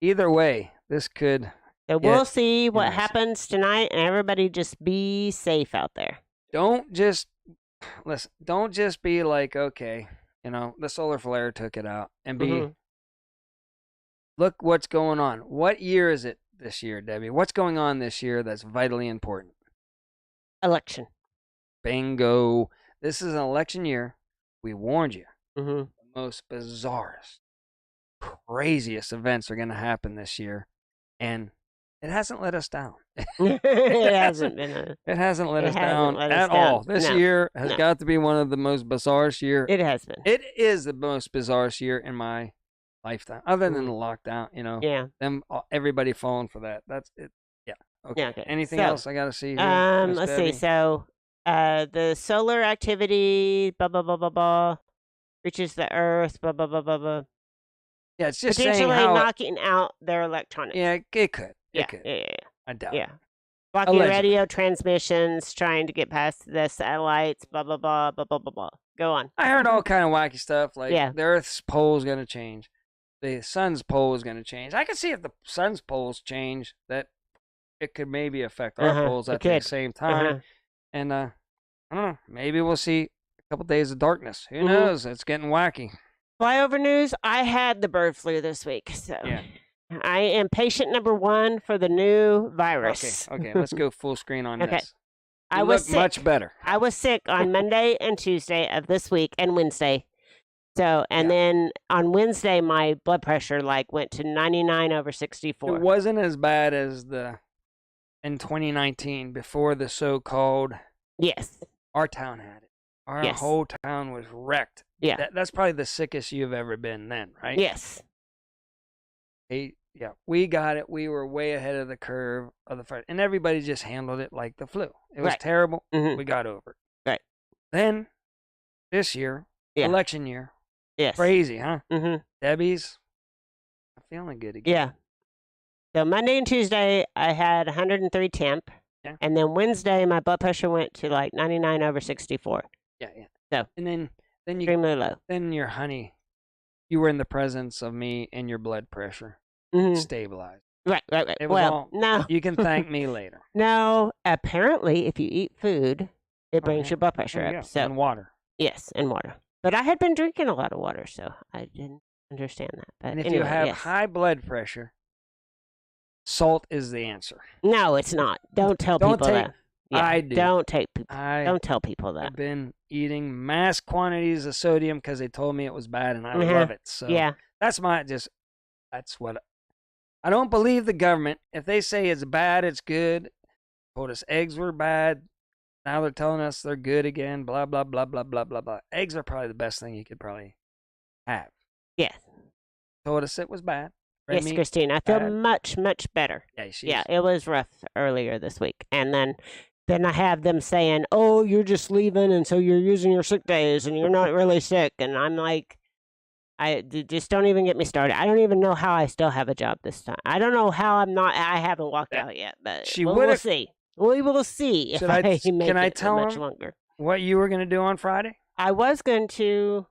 Either way, this could. So Yeah, we'll see what yes. happens tonight, and everybody just be safe out there. Don't just listen, don't just be like, okay, the solar flare took it out, and be, look what's going on. What year is it this year, Debbie? What's going on this year that's vitally important? Election. Bingo. This is an election year. We warned you. Mm-hmm. The most bizarrest, craziest events are going to happen this year, and it hasn't let us down. It hasn't been It hasn't let It us hasn't down let us at all. down. This No. year has No. got to be one of the most bizarrest year. It has been. It is the most bizarrest year in my lifetime, other than the lockdown. Yeah. Everybody falling for that. That's it. Yeah. Okay. Yeah, okay. Anything So, else I got to see here? Miss let's Debbie? see. So, the solar activity, blah blah blah blah blah, reaches the Earth, blah blah blah blah blah. Yeah, it's just saying Potentially how. knocking out their electronics. Yeah, it could. yeah, It could. yeah, yeah, I doubt. yeah. it. Blocking Allegedly. radio transmissions, trying to get past the satellites, blah blah blah blah blah blah blah. Go on. I heard all kind of wacky stuff like Yeah. the Earth's pole is going to change, the sun's pole is going to change. I could see if the sun's poles change that it could maybe affect our poles it at the could. same time. And I don't know, maybe we'll see a couple days of darkness. Who Mhm. knows? It's getting wacky. Flyover news. I had the bird flu this week, so Yeah. I am patient number 1 for the new virus. Okay. Let's go full screen on Okay. this. I You was look sick. much better. I was sick on Monday and Tuesday of this week and Wednesday. So, and Yeah. then on Wednesday, my blood pressure went to 99/64. It wasn't as bad as in 2019 before the so-called Yes. our town had it. Our Yes. whole town was wrecked. Yeah. That's probably the sickest you've ever been then, right? Yes. Yeah, we got it. We were way ahead of the curve of the fight, and everybody just handled it like the flu. It was Right. terrible. Mhm. We got over it. Right. Then, this year, Yeah. election year, Yes. crazy, huh? Mm-hmm. Debbie's, I'm feeling good again. Yeah. So Monday and Tuesday, I had 103 temp. Yeah. And then Wednesday, my blood pressure went to 99/64. Yeah. So- and then you, Extremely low. then your honey, you were in the presence of me, and your blood pressure Mhm. stabilized. Right. It was Well, all- no. You can thank me later. No. Apparently, if you eat food, it brings Okay. your blood pressure There you up. go. So, And water. yes, and water. But I had been drinking a lot of water, so I didn't understand that. But And if anyway, you have yes. high blood pressure, salt is the answer. No, it's not. Don't tell Don't people take- that. Yeah, I do. Don't take people. I Don't tell people that. have been eating mass quantities of sodium because they told me it was bad, and I Mhm. love it. So Yeah. that's what I don't believe the government. If they say it's bad, it's good. Told us eggs were bad. Now they're telling us they're good again. Blah blah blah blah blah blah blah. Eggs are probably the best thing you could probably have. Yes. Told us it was bad. Red Yes, meat, Christine. I feel bad. much better. Yeah, Yeah, it was rough earlier this week. And then I have them saying, "Oh, you're just leaving, and so you're using your sick days, and you're not really sick." And I'm like, just don't even get me started. I don't even know how I still have a job this time. I don't know how I haven't walked Yeah. out yet, but She we'll would've- see. We will see if Should I- make can I it tell much him? longer. What you were gonna do on Friday? I was going to,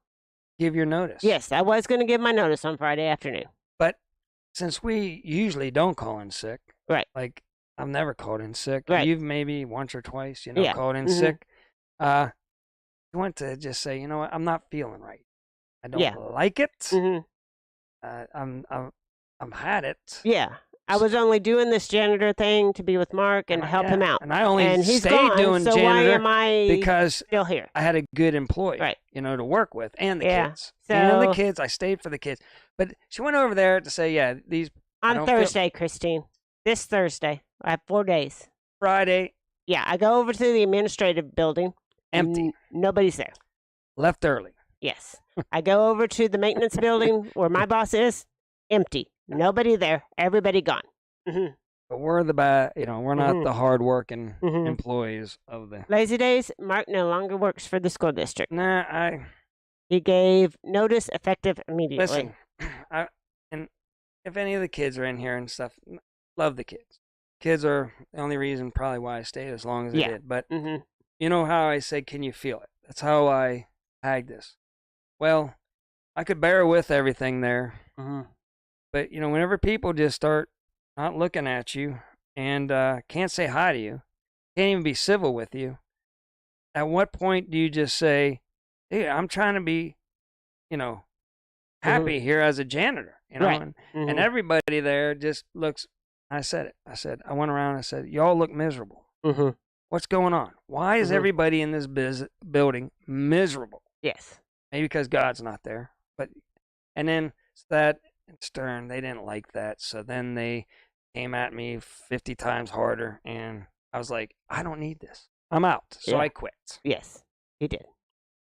Give your notice. yes, I was going to give my notice on Friday afternoon. But since we usually don't call in sick, Right. Like I've never called in sick. Right. You've maybe once or twice, Yeah. called in Mhm. sick. You want to just say, you know what, I'm not feeling right. I don't Yeah. like it. hmm I'm had it. Yeah. I was only doing this janitor thing to be with Mark and help him out. And I only And he's stayed gone, doing so why janitor am I because still here? I had a good employee, Right. to work with, and the Yeah. kids. And the So- kids, I stayed for the kids. But she went over there to say, yeah, these I On don't feel- Thursday, Christine. This Thursday. I have 4 days. Friday, Yeah, I go over to the administrative building. empty, Nobody's there. left early. Yes. I go over to the maintenance building where my boss is. Empty. Nobody there. Everybody gone. hmm But we're the bad, we're not Mhm. the hardworking Mhm. employees of the. Lazy days. Mark no longer works for the school district. Nah, He gave notice effective immediately. listen. And if any of the kids are in here and stuff, love the kids. Kids are the only reason probably why I stayed as long as I Yeah. did. But hmm you know how I say, can you feel it? That's how I tagged this. Well, I could bear with everything there. hmm But, whenever people just start not looking at you and can't say hi to you, can't even be civil with you, at what point do you just say, hey, I'm trying to be, happy here as a janitor, Right. and everybody there just looks, I said it. I said, I went around and I said, y'all look miserable. Mm-hmm. What's going on? Why is everybody in this building miserable? Yes. Maybe because God's not there. And then that and Stern, they didn't like that. So then they came at me 50 times harder. And I was like, I don't need this. I'm out. So Yeah. I quit. Yes, he did.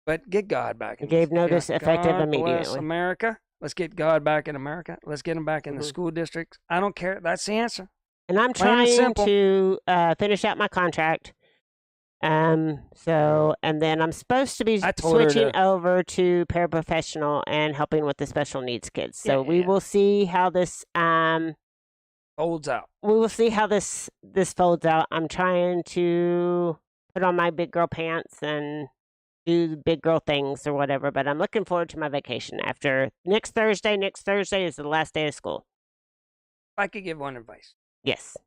But get God back. He gave notice effective God immediately. Bless America. Let's get God back in America. Let's get him back in the school districts. I don't care. That's the answer. And I'm Plain and trying simple. to finish out my contract. So, and then I'm supposed to be I told her switching to- over to paraprofessional and helping with the special needs kids. So we Yeah. will see how this Holds out. we will see how this folds out. I'm trying to put on my big girl pants and do the big girl things or whatever, but I'm looking forward to my vacation after next Thursday. Next Thursday is the last day of school. If I could give one advice. Yes.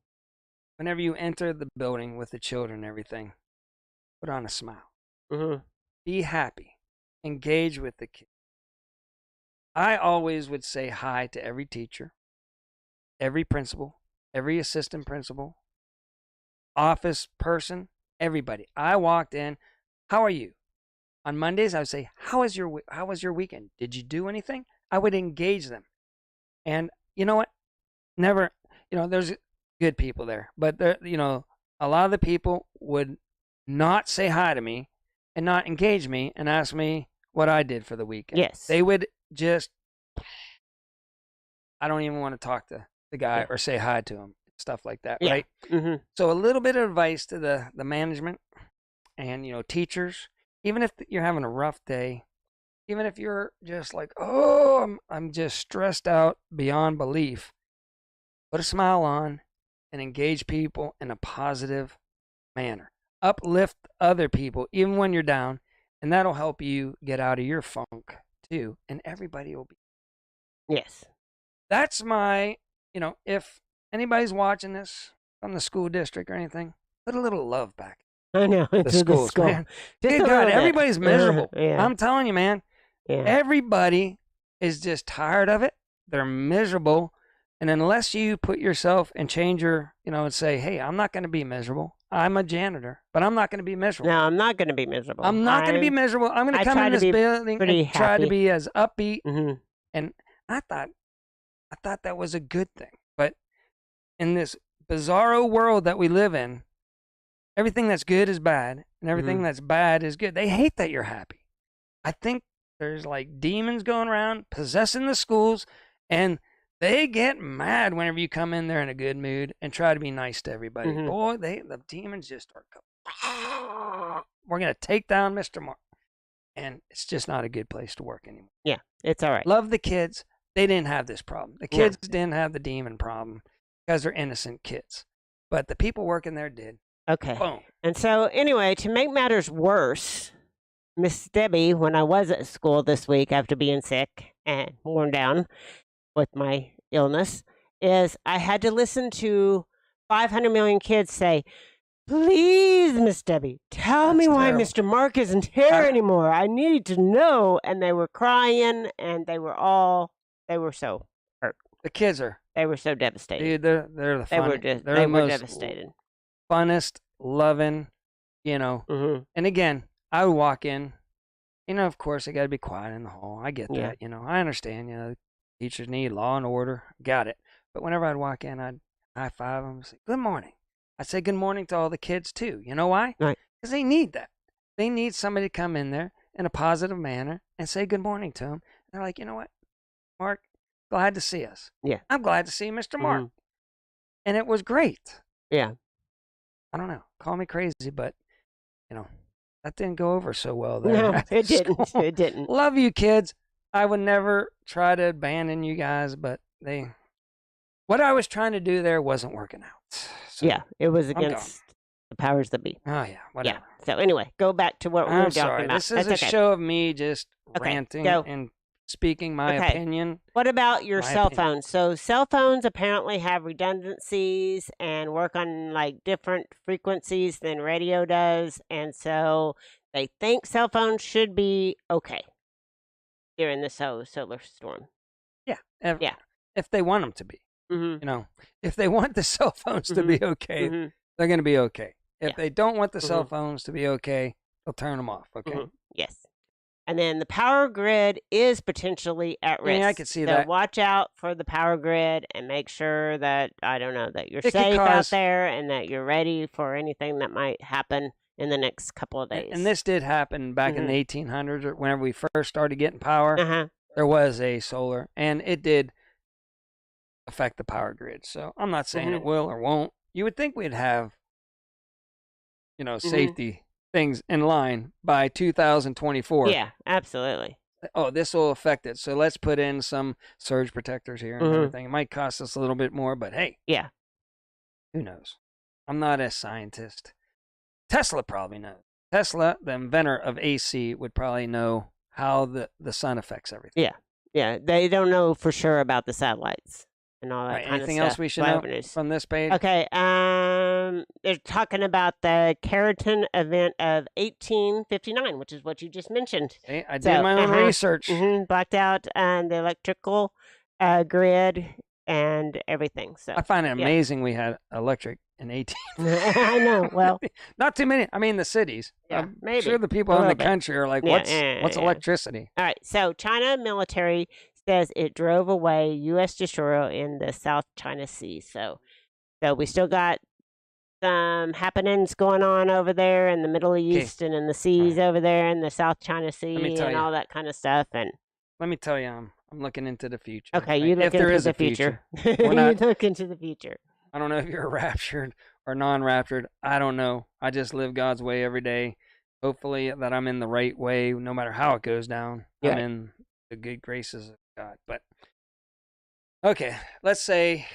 Whenever you enter the building with the children and everything, put on a smile. Mm-hmm. Be happy. Engage with the kids. I always would say hi to every teacher, every principal, every assistant principal, office person, everybody. I walked in, how are you? On Mondays, I would say, how was your weekend? Did you do anything? I would engage them. And you know what? Never, there's good people there, but there, a lot of the people would not say hi to me and not engage me and ask me what I did for the weekend. Yes. They would just, I don't even want to talk to the guy or say hi to him, stuff like that, Yeah. right? Mm-hmm. So a little bit of advice to the management and, teachers, even if you're having a rough day, even if you're just like, oh, I'm just stressed out beyond belief, put a smile on and engage people in a positive manner. Uplift other people, even when you're down, and that'll help you get out of your funk too, and everybody will be. Yes. That's my, if anybody's watching this from the school district or anything, put a little love back. I know. The Into schools, school. man. Just Good a God, little bit. everybody's miserable. Yeah. I'm telling you, man. Yeah. Everybody is just tired of it. They're miserable. And unless you put yourself and change your, and say, hey, I'm not going to be miserable. I'm a janitor, but I'm not going to be miserable. No, I'm not going to be miserable. I'm not going to be miserable. I'm going I to come try in to this be building pretty and try to happy. be as upbeat. Mm-hmm. And I thought that was a good thing. But in this bizarro world that we live in, everything that's good is bad, and everything that's bad is good. They hate that you're happy. I think there's like demons going around possessing the schools, and they get mad whenever you come in there in a good mood and try to be nice to everybody. Mhm. Boy, the demons just start going, we're going to take down Mr. Mark. And it's just not a good place to work anymore. Yeah, it's all right. Love the kids. They didn't have this problem. The No. kids didn't have the demon problem because they're innocent kids. But the people working there did. Okay. Boom. And so, anyway, to make matters worse, Miss Debbie, when I was at school this week after being sick and worn down with my illness, is I had to listen to 500 million kids say, please, Miss Debbie, tell That's me why terrible. Mr. Mark isn't here anymore. I need to know. And they were crying, and they were so hurt. The kids are, They were so devastated. dude, they're the they were fun. just, They're they the were most devastated. funnest, loving, Mm-hmm. And again, I would walk in, of course, I got to be quiet in the hall. I get Yeah. that, I understand, teachers need law and order. Got it. But whenever I'd walk in, I'd high five them and say, good morning. I'd say good morning to all the kids too. You know why? Right. Because they need that. They need somebody to come in there in a positive manner and say good morning to them. And they're like, you know what, Mark, glad to see us. Yeah. I'm glad to see Mr. Mark. Mhm. And it was great. Yeah. I don't know. Call me crazy, but, that didn't go over so well there. No, at it didn't. school. It didn't. Love you, kids. I would never try to abandon you guys, but what I was trying to do there wasn't working out. So, Yeah, it was gone. against the powers that be. Oh, yeah. Whatever. Yeah. So anyway, go back to what we were I'm talking sorry. about. This is That's a okay. show of me just Okay, ranting go. and speaking my Okay. opinion. What about your My cell opinion. phones? So cell phones apparently have redundancies and work on like different frequencies than radio does, and so they think cell phones should be okay during the solar storm. Yeah, if, Yeah. if they want them to be, Mhm. you know, if they want the cell phones to be okay, Mhm. they're going to be okay. If Yeah. they don't want the cell Mhm. phones to be okay, they'll turn them off. Okay. Mhm. Yes. And then the power grid is potentially at risk. Yeah, I could see so that. watch out for the power grid and make sure that I don't know that you're It could safe out cause- there and that you're ready for anything that might happen in the next couple of days. And this did happen back in the 1800s, or whenever we first started getting power. Uh-huh. There was a solar, and it did affect the power grid. So I'm not saying it will or won't. You would think we'd have, safety things in line by 2024. Yeah, absolutely. Oh, this will affect it. So let's put in some surge protectors here and everything. It might cost us a little bit more, but hey. Yeah. Who knows? I'm not a scientist. Tesla probably knows. Tesla, the inventor of AC, would probably know how the sun affects everything. Yeah. Yeah. They don't know for sure about the satellites and all that Right, kind of stuff. anything else we should know from this page? Okay. They're talking about the keratin event of 1859, which is what you just mentioned. Okay, I did my own research. Blacked out and the electrical grid and everything. So I find it amazing we had electric in 18. I know. Well, not too many. I mean, the cities. Yeah, I'm maybe. sure the people A in the little bit. country are like, Yeah, what's yeah. electricity? all right. So China military says it drove away U.S. destroyer in the South China Sea. So we still got some happenings going on over there in the Middle East and in the seas over there in the South China Sea tell and you. all that kind of stuff. And Let me tell you, I'm looking into the future. okay, right? you look if there into is the a future. future. We're not- You look into the future. I don't know if you're raptured or non-raptured. I don't know. I just live God's way every day. Hopefully that I'm in the right way, no matter how it goes down. Yeah. I'm in the good graces of God. But okay, let's say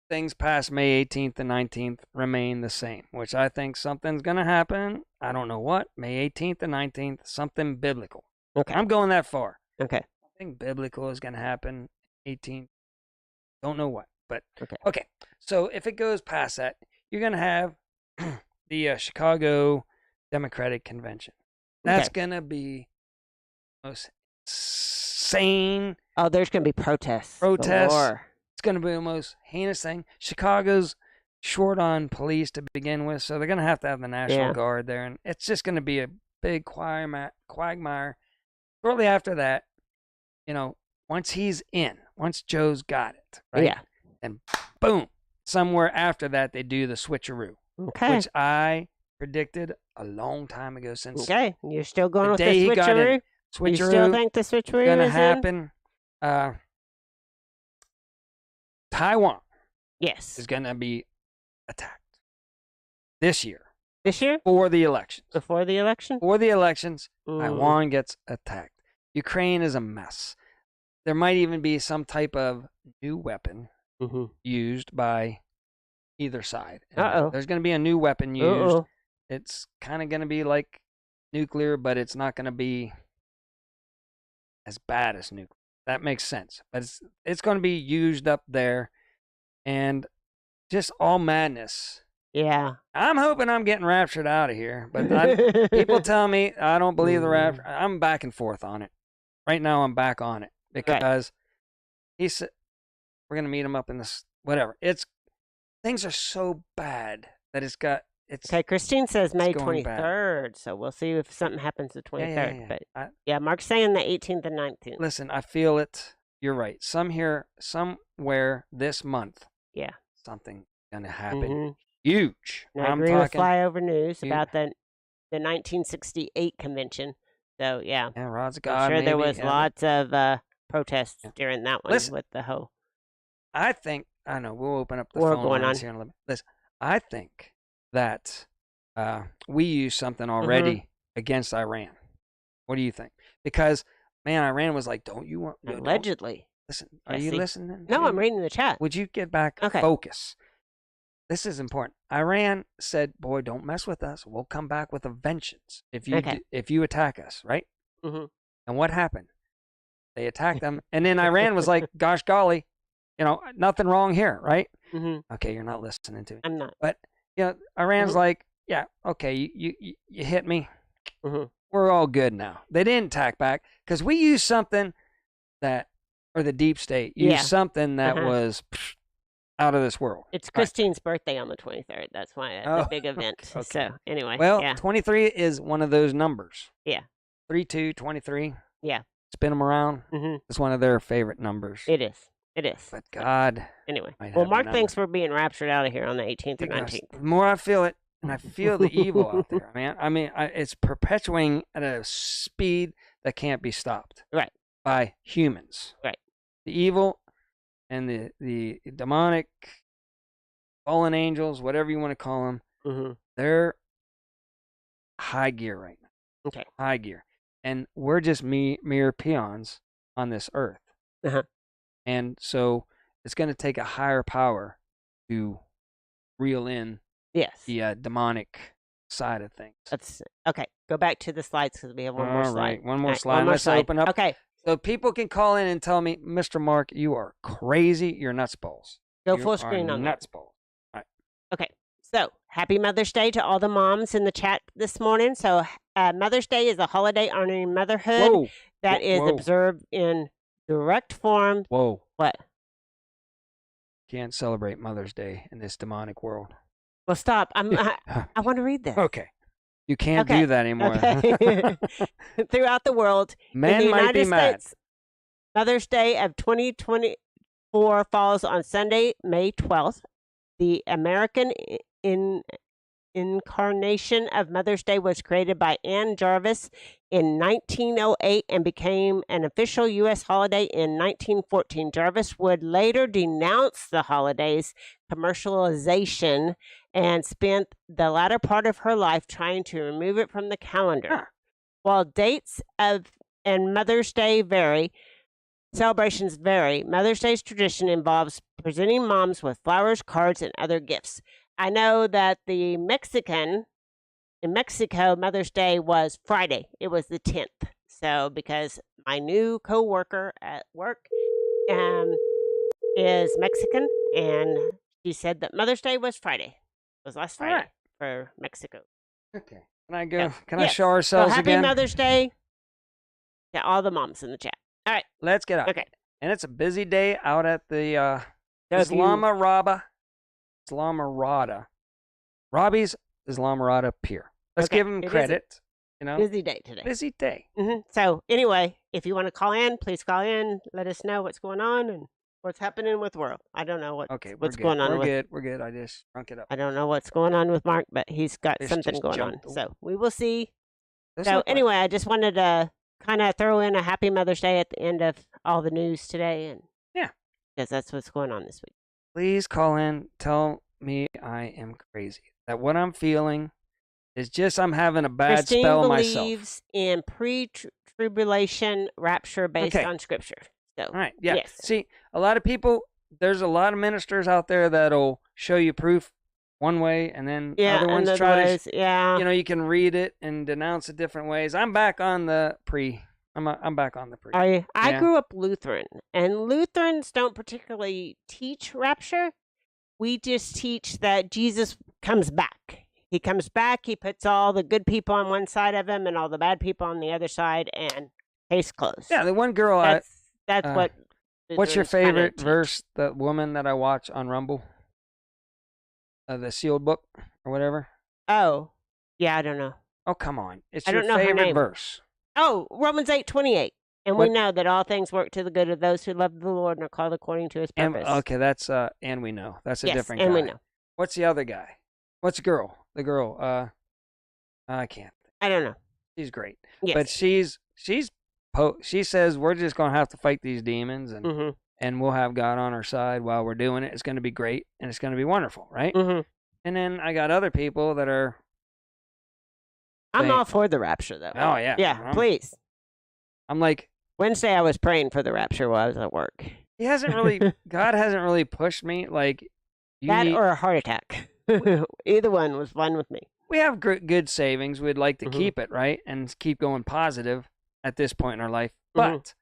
things past May 18th and 19th remain the same, which I think something's going to happen. I don't know what. May 18th and 19th, something biblical. Okay. I'm going that far. Okay. I think biblical is going to happen 18th. Don't know what, but Okay. So if it goes past that, you're going to have the Chicago Democratic Convention. That's going to be most insane. Oh, there's going to be protests. Protests. galore. It's going to be the most heinous thing. Chicago's short on police to begin with, so they're going to have the National Guard there, and it's just going to be a big quagmire. Shortly after that, once Joe's got it, right? Yeah. And boom, somewhere after that, they do the switcheroo, Okay. which I predicted a long time ago. Since Okay. You're still going the with the day he got switcheroo? in, You still switcheroo think the switcheroo going to is happen. Taiwan Yes. is going to be attacked this year This year? for the elections. Before the election? For the elections, Mm. Taiwan gets attacked. Ukraine is a mess. There might even be some type of new weapon used by either side. And Uh-oh. There's going to be a new weapon used. Uh-oh. It's kind of going to be like nuclear, but it's not going to be as bad as nuclear. That makes sense. But it's going to be used up there, and just all madness. Yeah. I'm hoping I'm getting raptured out of here, but people tell me I don't believe the rapture. I'm back and forth on it. Right now, I'm back on it because he said we're gonna meet him up in this whatever. Things are so bad that it's Okay, Christine says May going bad. 23rd, so we'll see if something happens the 23rd. Yeah. But yeah, Mark's saying the 18th and 19th. Listen, I feel it. You're right. Somewhere this month. Yeah. Something gonna happen. Mhm. Huge. And I I'm agree with talking. Flyover News huge. about the 1968 convention. So yeah, Yeah, Rod's God. I'm sure there maybe, was yeah. lots of protests during that one Listen, with the whole. I know we'll open up the War phone going lines on. here in a little bit. Listen, I think that we used something already against Iran. What do you think? Because man, Iran was like, "Don't you want?" no, don't- Allegedly. Listen, are I you see. listening? No, to I'm me? reading the chat. Would you get back Okay. focus? This is important. Iran said, "Boy, don't mess with us. We'll come back with a vengeance if you Okay. if you attack us." Right? Mhm. And what happened? They attacked them. And then Iran was like, gosh golly, nothing wrong here, right? Mm-hmm. Okay, you're not listening to me. I'm not. But, Iran's Mhm. like, yeah, okay, you hit me. Mm-hmm. We're all good now. They didn't attack back because we used something or the deep state used Yeah. something that Uh-huh. was out of this world. It's Right. Christine's birthday on the 23rd. That's why it's Oh, a big event. okay. So anyway, Well, yeah, 23 is one of those numbers. Yeah. 3, 2, 23. Yeah. Spin them around. Mm-hmm. It's one of their favorite numbers. It is. It is. But God, Anyway, might well, have Mark another. thinks we're being raptured out of here on the 18th or Gosh, 19th. the more I feel it, and I feel the evil out there, man. I mean, it's perpetuating at a speed that can't be stopped. Right. By humans. Right. The evil and the demonic, fallen angels, whatever you want to call them, Mm-hmm. they're high gear right now. Okay. High gear. And we're just mere peons on this earth. Uh-huh. And so it's going to take a higher power to reel in Yes. the demonic side of things. That's okay. Go back to the slides because we have one more All slide. right, one more All right, slide. One more Let's slide. open up. Okay. So people can call in and tell me, Mr. Mark, you are crazy. You're nuts balls. Go You full are screen on that. nuts balls. Okay. So happy Mother's Day to all the moms in the chat this morning. So Mother's Day is a holiday honoring motherhood Whoa. that is whoa. observed in direct form. Whoa. What? Can't celebrate Mother's Day in this demonic world. Well, stop. I want to read this. Okay. You can't Okay. do that anymore. Okay. Throughout the world, Men in the might United be mad. States, Mother's Day of 2024 falls on Sunday, May 12th. The American incarnation of Mother's Day was created by Anne Jarvis in 1908 and became an official U.S. holiday in 1914. Jarvis would later denounce the holiday's commercialization and spent the latter part of her life trying to remove it from the calendar. Huh. While dates of and Mother's Day celebrations vary. Mother's Day's tradition involves presenting moms with flowers, cards, and other gifts. I know that in Mexico, Mother's Day was Friday. It was the 10th. So because my new coworker at work is Mexican, and she said that Mother's Day was Friday. It was last All Friday right. for Mexico. Okay. Can I go? Yeah. Can I Yes. show So ourselves happy again? Mother's Day to all the moms in the chat. All right. Let's get out. Okay. And it's a busy day out at the So if you- Islamorada. Robbie's Islamorada Pier. Let's Okay, give him it is a credit. busy day today. Busy day. So anyway, if you want to call in, please call in. Let us know what's going on and what's happening with the world. I don't know Okay, what's we're going good. on We're with. good. We're good. I just shrunk it up. I don't know what's going on with Mark, but he's got Fish something just going on. jumped over. So we will see. This So looked like- anyway, I just wanted to kind of throw in a happy Mother's Day at the end of all the news today, and Yeah. because that's what's going on this week. please call in. Tell me I am crazy. That what I'm feeling is just I'm having a bad Christine spell myself. believes in pre-tribulation rapture based Okay. on Scripture. So All right. Yeah. Yes. See, a lot of people, there's a lot of ministers out there that'll show you proof one way and then yeah, other and ones try to, otherwise, yeah. you can read it and denounce it different ways. I'm back on the pre. I'm back on the pre. Are you? I Yeah. grew up Lutheran, and Lutherans don't particularly teach rapture. We just teach that Jesus comes back. He comes back. He puts all the good people on one side of him and all the bad people on the other side, and case closed. Yeah, the one girl. That's what. What's your Lutherans kinda favorite teach. verse? The woman that I watch on Rumble, the sealed book or whatever. Oh, yeah, I don't know. Oh, come on! It's I your don't know her favorite name. verse. Oh, Romans 8:28, and What- we know that all things work to the good of those who love the Lord and are called according to His And purpose. okay, that's and we know that's a yes, different and guy. we know. What's the other guy? What's the girl? The girl. I can't. I don't know. She's great, Yes. but she says we're just gonna have to fight these demons and Mm-hmm. and we'll have God on our side while we're doing it. It's gonna be great and it's gonna be wonderful, right? Mm-hmm. And then I got other people that are. I'm saying- all for the rapture, though. Oh yeah. Yeah, please. I'm like. Wednesday, I was praying for the rapture while I was at work. He hasn't really, God hasn't really pushed me. Like, That or a heart attack. Either one was fine with me. we have good savings. We'd like to Mhm. keep it, right? And keep going positive at this point in our life. Mhm. But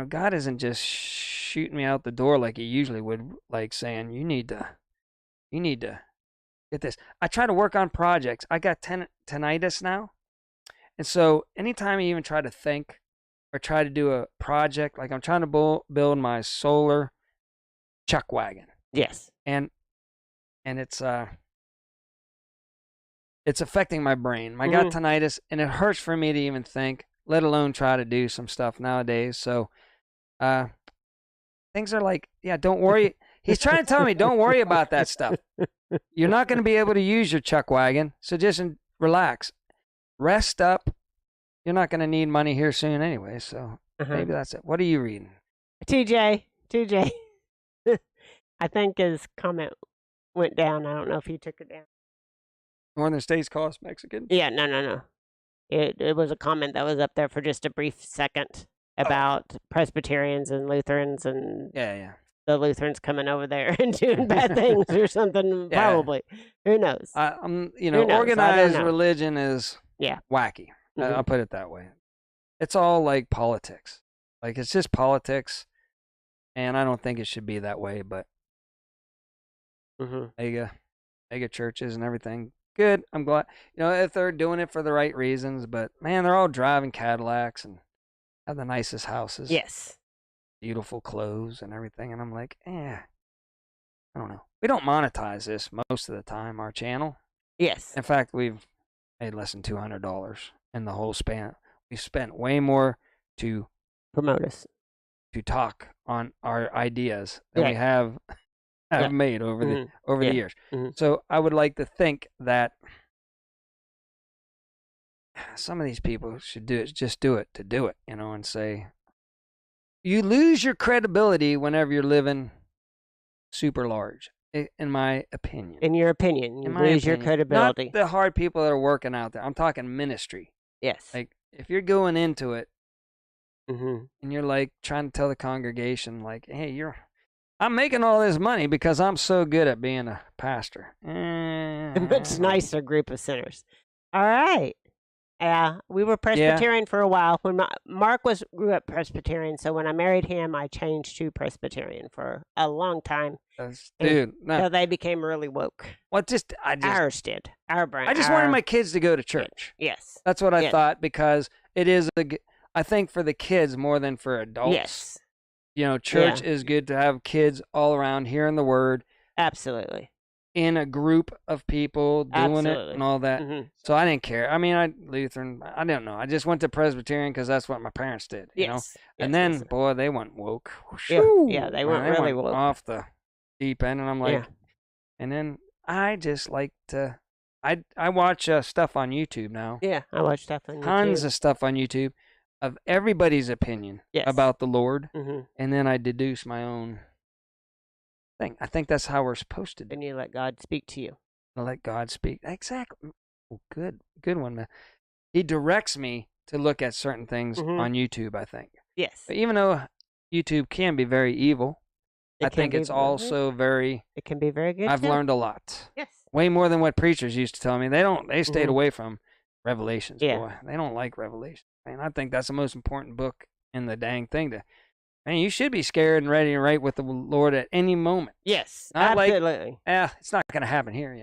God isn't just shooting me out the door like he usually would, like saying, you need to get this. I try to work on projects. I got tinnitus now. And so anytime I even try to think or try to do a project, like I'm trying to build my solar chuck wagon. Yes. And it's affecting my brain. I got tinnitus, and it hurts for me to even think, let alone try to do some stuff nowadays. So things are like, yeah, don't worry. He's trying to tell me, don't worry about that stuff. You're not going to be able to use your chuck wagon, so just relax. Rest up. You're not going to need money here soon anyway, so maybe that's it. What are you reading? TJ. I think his comment went down. I don't know if he took it down. Northern states cost Mexicans? Yeah, no. It was a comment that was up there for just a brief second about Presbyterians and Lutherans and Yeah. the Lutherans coming over there and doing bad things or something. Yeah. Probably. Who knows? Who knows? I Organized don't know. religion is wacky. I'll put it that way. It's all like politics. Like, it's just politics, and I don't think it should be that way, but mega churches and everything. Good. I'm glad, if they're doing it for the right reasons, but man, they're all driving Cadillacs and have the nicest houses. Yes. Beautiful clothes and everything. And I'm like, I don't know. We don't monetize this most of the time, our channel. Yes. In fact, we've made less than $200 in the whole span. We've spent way more to promote us, to talk on our ideas than we have made over the years. So I would like to think that some of these people should just do it to do it, and say, you lose your credibility whenever you're living super large, in my opinion. In your opinion, you lose your credibility. Not the hard people that are working out there. I'm talking ministry. Yes. Like, if you're going into it and you're like trying to tell the congregation, like, hey, I'm making all this money because I'm so good at being a pastor. A much nicer group of sinners. All right. Yeah, we were Presbyterian for a while. When Mark grew up Presbyterian, so when I married him, I changed to Presbyterian for a long time. Dude, so they became really woke. Well, ours did. Our brand. I just wanted my kids to go to church. Yes, that's what I thought, because it is I think for the kids more than for adults. Yes, church is good to have kids all around hearing the word. Absolutely. In a group of people doing it and all that. So I didn't care. I mean, Lutheran, I don't know. I just went to Presbyterian because that's what my parents did, you know? And then, boy, they went woke. Yeah, they went really woke. Off the deep end, and I'm like, and then I just like to, I watch stuff on YouTube now. Yeah, I watch stuff on YouTube. Tons of stuff on YouTube of everybody's opinion about the Lord, and then I deduce my own thing. I think that's how we're supposed to do. And you let God speak to you. Let God speak. Exactly. Oh, good one, man. He directs me to look at certain things on YouTube, I think. Yes. But even though YouTube can be very evil, I think it's also very... It can be very good, I've learned a lot. Yes. Way more than what preachers used to tell me. They stayed away from Revelations, boy. They don't like Revelations. And I think that's the most important book in the dang thing to... Man, you should be scared and ready to write with the Lord at any moment. Yes, not absolutely. Like, it's not going to happen here,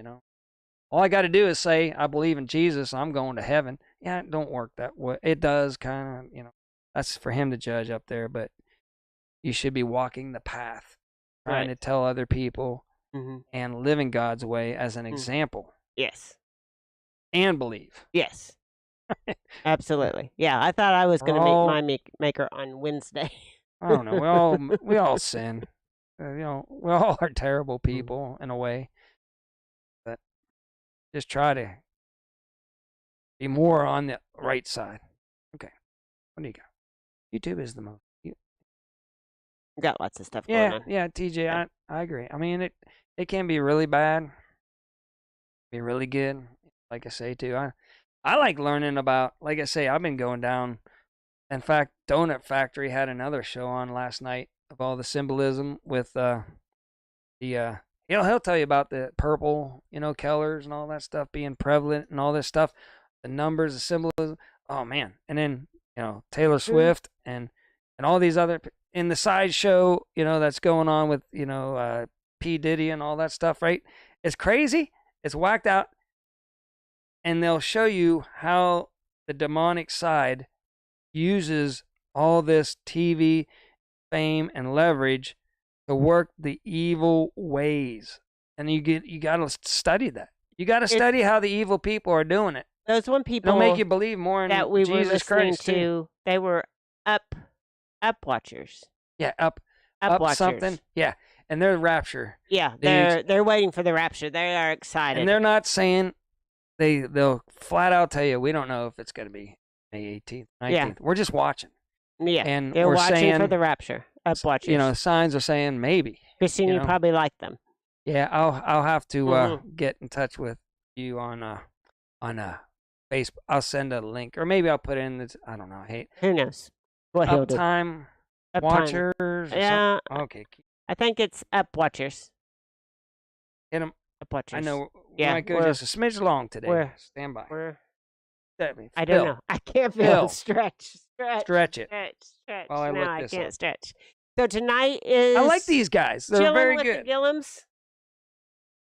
All I got to do is say, I believe in Jesus, I'm going to heaven. Yeah, it don't work that way. It does kind of, that's for him to judge up there, but you should be walking the path, trying to tell other people and living God's way as an example. Yes. And believe. Yes. Absolutely. Yeah, I thought I was going to meet my maker on Wednesday. I don't know. We all sin. We all are terrible people in a way. But just try to be more on the right side. Okay. What do you got? YouTube is the most. Got lots of stuff going on. Yeah, TJ, I agree. I mean, it can be really bad, be really good. Like I say, too. I like learning about, like I say, I've been going down. In fact, Donut Factory had another show on last night of all the symbolism with he'll tell you about the purple, colors and all that stuff being prevalent and all this stuff, the numbers, the symbolism. Oh man. And then, Taylor Swift and and all these other in the sideshow, that's going on with P Diddy and all that stuff, right? It's crazy. It's whacked out, and they'll show you how the demonic side uses all this TV fame and leverage to work the evil ways, and you got to study that. You got to study how the evil people are doing it. Those one people They'll make you believe more in that we were Jesus listening Christ to, too. they were up watchers. Yeah, up Watchers. something. Yeah, and they're rapture. Yeah, dudes. they're waiting for the rapture. They are excited. And they're not saying they'll flat out tell you we don't know if it's going to be May 18th, 19th. Yeah. We're just watching. Yeah, and they're we're watching saying, for the rapture. Up watchers. Signs are saying maybe. Christine, you probably like them. Yeah, I'll have to Mhm. get in touch with you on Facebook. I'll send a link, or maybe I'll put in this. I don't know. Hey, Who knows what he'll do? Uptime Uptime. Watchers. Or Yeah, something? Okay, I think it's up watchers. hit 'em. Up watchers. I know. Yeah, we might go just a smidge long today. we're- Stand by. We're, Definitely. I don't Phil, know. I can't feel Phil. Stretch. Stretch it. Stretch. While I no, look I this can't up. stretch. So tonight is. I like these guys. They're chilling very with good. The Gillums.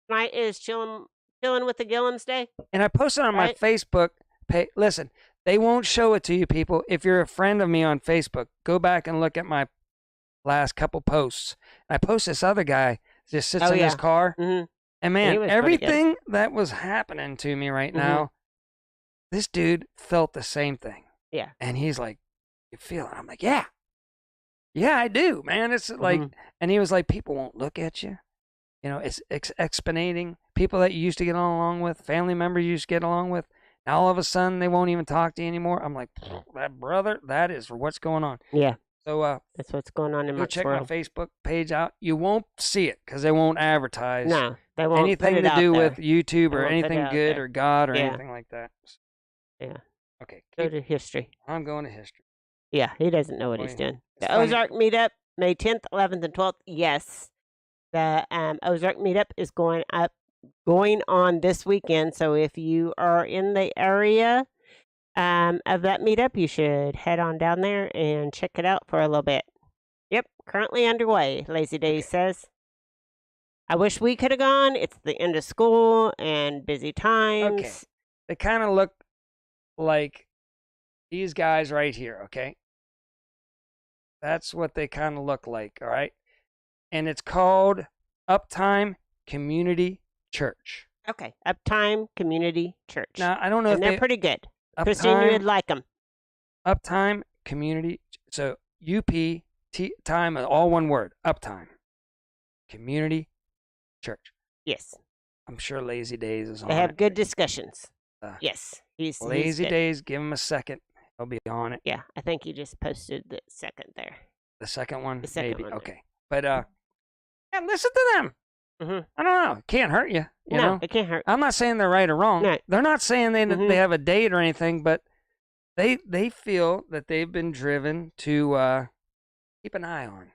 Tonight is chilling with the Gillums Day. And I posted on my Right. Facebook page. Listen, they won't show it to you, people. If you're a friend of me on Facebook, go back and look at my last couple posts. I post this other guy just sits Oh, in his yeah. car, Mm-hmm. and He man, was pretty good. everything that was happening to me right now, this dude felt the same thing. Yeah. And he's like, "You feel it?" I'm like, "Yeah, I do, man." It's like, and he was like, "People won't look at you. It's explaining people that you used to get along with, family members you used to get along with. Now all of a sudden they won't even talk to you anymore." I'm like, "That brother, that is what's going on." Yeah. So That's what's going on in go my check world. my Facebook page out. You won't see it because they won't advertise No, they won't anything put it to out do there. with YouTube They or won't put it anything out good there. or God or Yeah. anything like that. Yeah. Okay, Go to history. I'm going to history. Yeah, he doesn't know what he's Boy, doing. it's The funny. Ozark meetup, May 10th, 11th, and 12th. Yes, the Ozark meetup is going on this weekend. So if you are in the area of that meetup, you should head on down there and check it out for a little bit. Yep, currently underway. Lazy Days says. I wish we could have gone. It's the end of school and busy times. Okay. They kind of look like these guys right here, okay? That's what they kind of look like, all right? And it's called Uptime Community Church. Okay, Uptime Community Church. Now, I don't know and if they're pretty good. Christine, Uptime, you'd like them. Uptime Community, so UP, time, all one word, Uptime Community Church. Yes. I'm sure Lazy Days is on They have it. good discussions. Uh, Yes. He's Lazy good. Days, give him a second. He'll be on it. Yeah, I think he just posted the second there. The second one, The second maybe. one, Okay. But, yeah, listen to them. Mhm. I don't know. Can't hurt you. You No, know? it can't hurt. I'm not saying they're right or wrong. No. They're not saying Mhm. they have a date or anything, but they feel that they've been driven to keep an eye on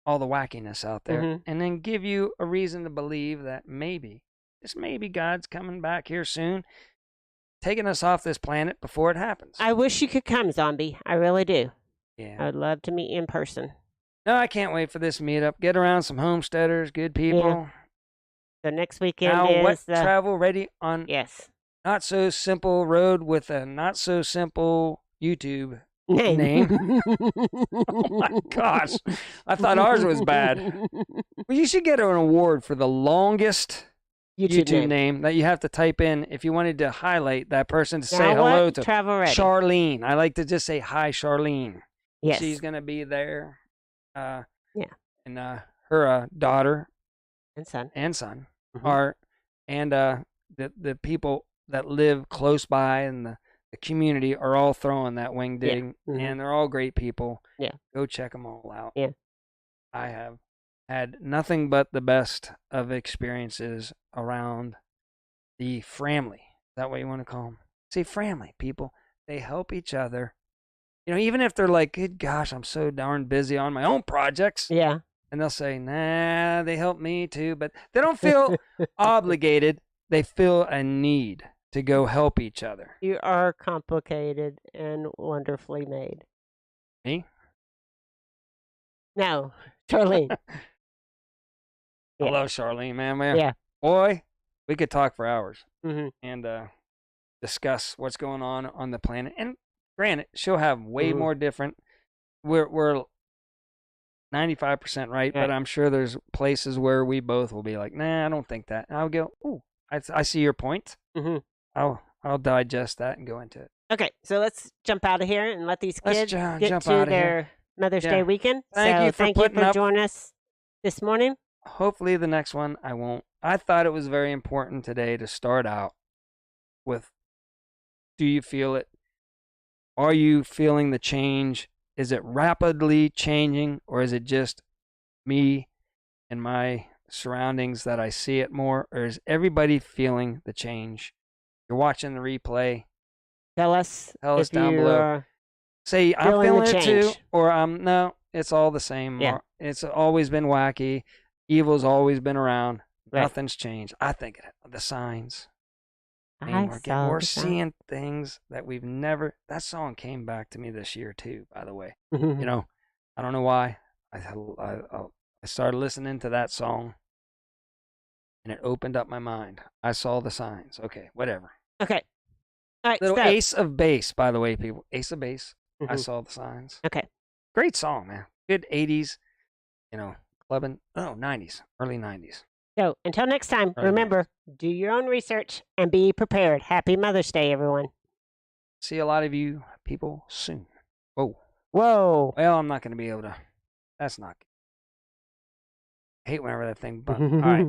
all the wackiness out there, Mhm. and then give you a reason to believe that just maybe God's coming back here soon, taking us off this planet before it happens. I wish you could come, Zombie. I really do. Yeah. I would love to meet you in person. No, I can't wait for this meetup. Get around some homesteaders, good people. So next weekend Now, is what the travel ready on yes. not so simple road with a not so simple YouTube name. Oh my gosh. I thought ours was bad. Well, you should get an award for the longest YouTube name that you have to type in if you wanted to highlight that person to say Now hello what? to Travel ready. Charlene. I like to just say hi, Charlene. Yes. She's going to be there. Yeah. And her daughter and son. and son Mhm. are, and the people that live close by and the community are all throwing that wing Yeah. dig, Mhm. and they're all great people. Yeah. Go check them all out. Yeah. I have had nothing but the best of experiences around the family. Is that what you want to call them? See, family people, they help each other. Even if they're like, good gosh, I'm so darn busy on my own projects. Yeah. And they'll say, nah, they help me too. But they don't feel obligated. They feel a need to go help each other. You are complicated and wonderfully made. Me? No, Charlene. I Yeah. love Charlene, man. Yeah. Boy, we could talk for hours Mm-hmm. and discuss what's going on the planet. And granted, she'll have way Mhm. more different. We're 95% right, Right. but I'm sure there's places where we both will be like, nah, I don't think that. And I'll go, ooh, I see your point. Mm-hmm. I'll digest that and go into it. Okay, so let's jump out of here and let these Let's kids jump get to outta here. their Mother's Yeah. Day weekend. Thank so you for thank you putting for up- joining us this morning. Hopefully the next one I won't. I thought it was very important today to start out with, do you feel it? Are you feeling the change? Is it rapidly changing, or is it just me and my surroundings that I see it more, or is everybody feeling the change? You're watching the replay. Tell us Tell us if down you below. are Say I'm feeling the feeling it too, change. or no. It's all the same. Yeah. It's always been wacky. Evil's always been around. Right. Nothing's changed. I think the signs. I mean, I we're saw we're the sign. seeing things that we've never. That song came back to me this year too. By the way, Mhm. you know, I don't know why. I started listening to that song, and it opened up my mind. I saw the signs. Okay, whatever. Okay. All right. Little so, Ace of Base, by the way, people. Ace of Base. I Mhm. saw the signs. Okay. Great song, man. Good 80s, clubbing. Oh, 90s, early 90s. So until next time, Early remember, do your own research and be prepared. Happy Mother's Day, everyone. See a lot of you people soon. Whoa. Whoa. Well, I'm not going to be able to. That's not. I hate whenever that thing. All right.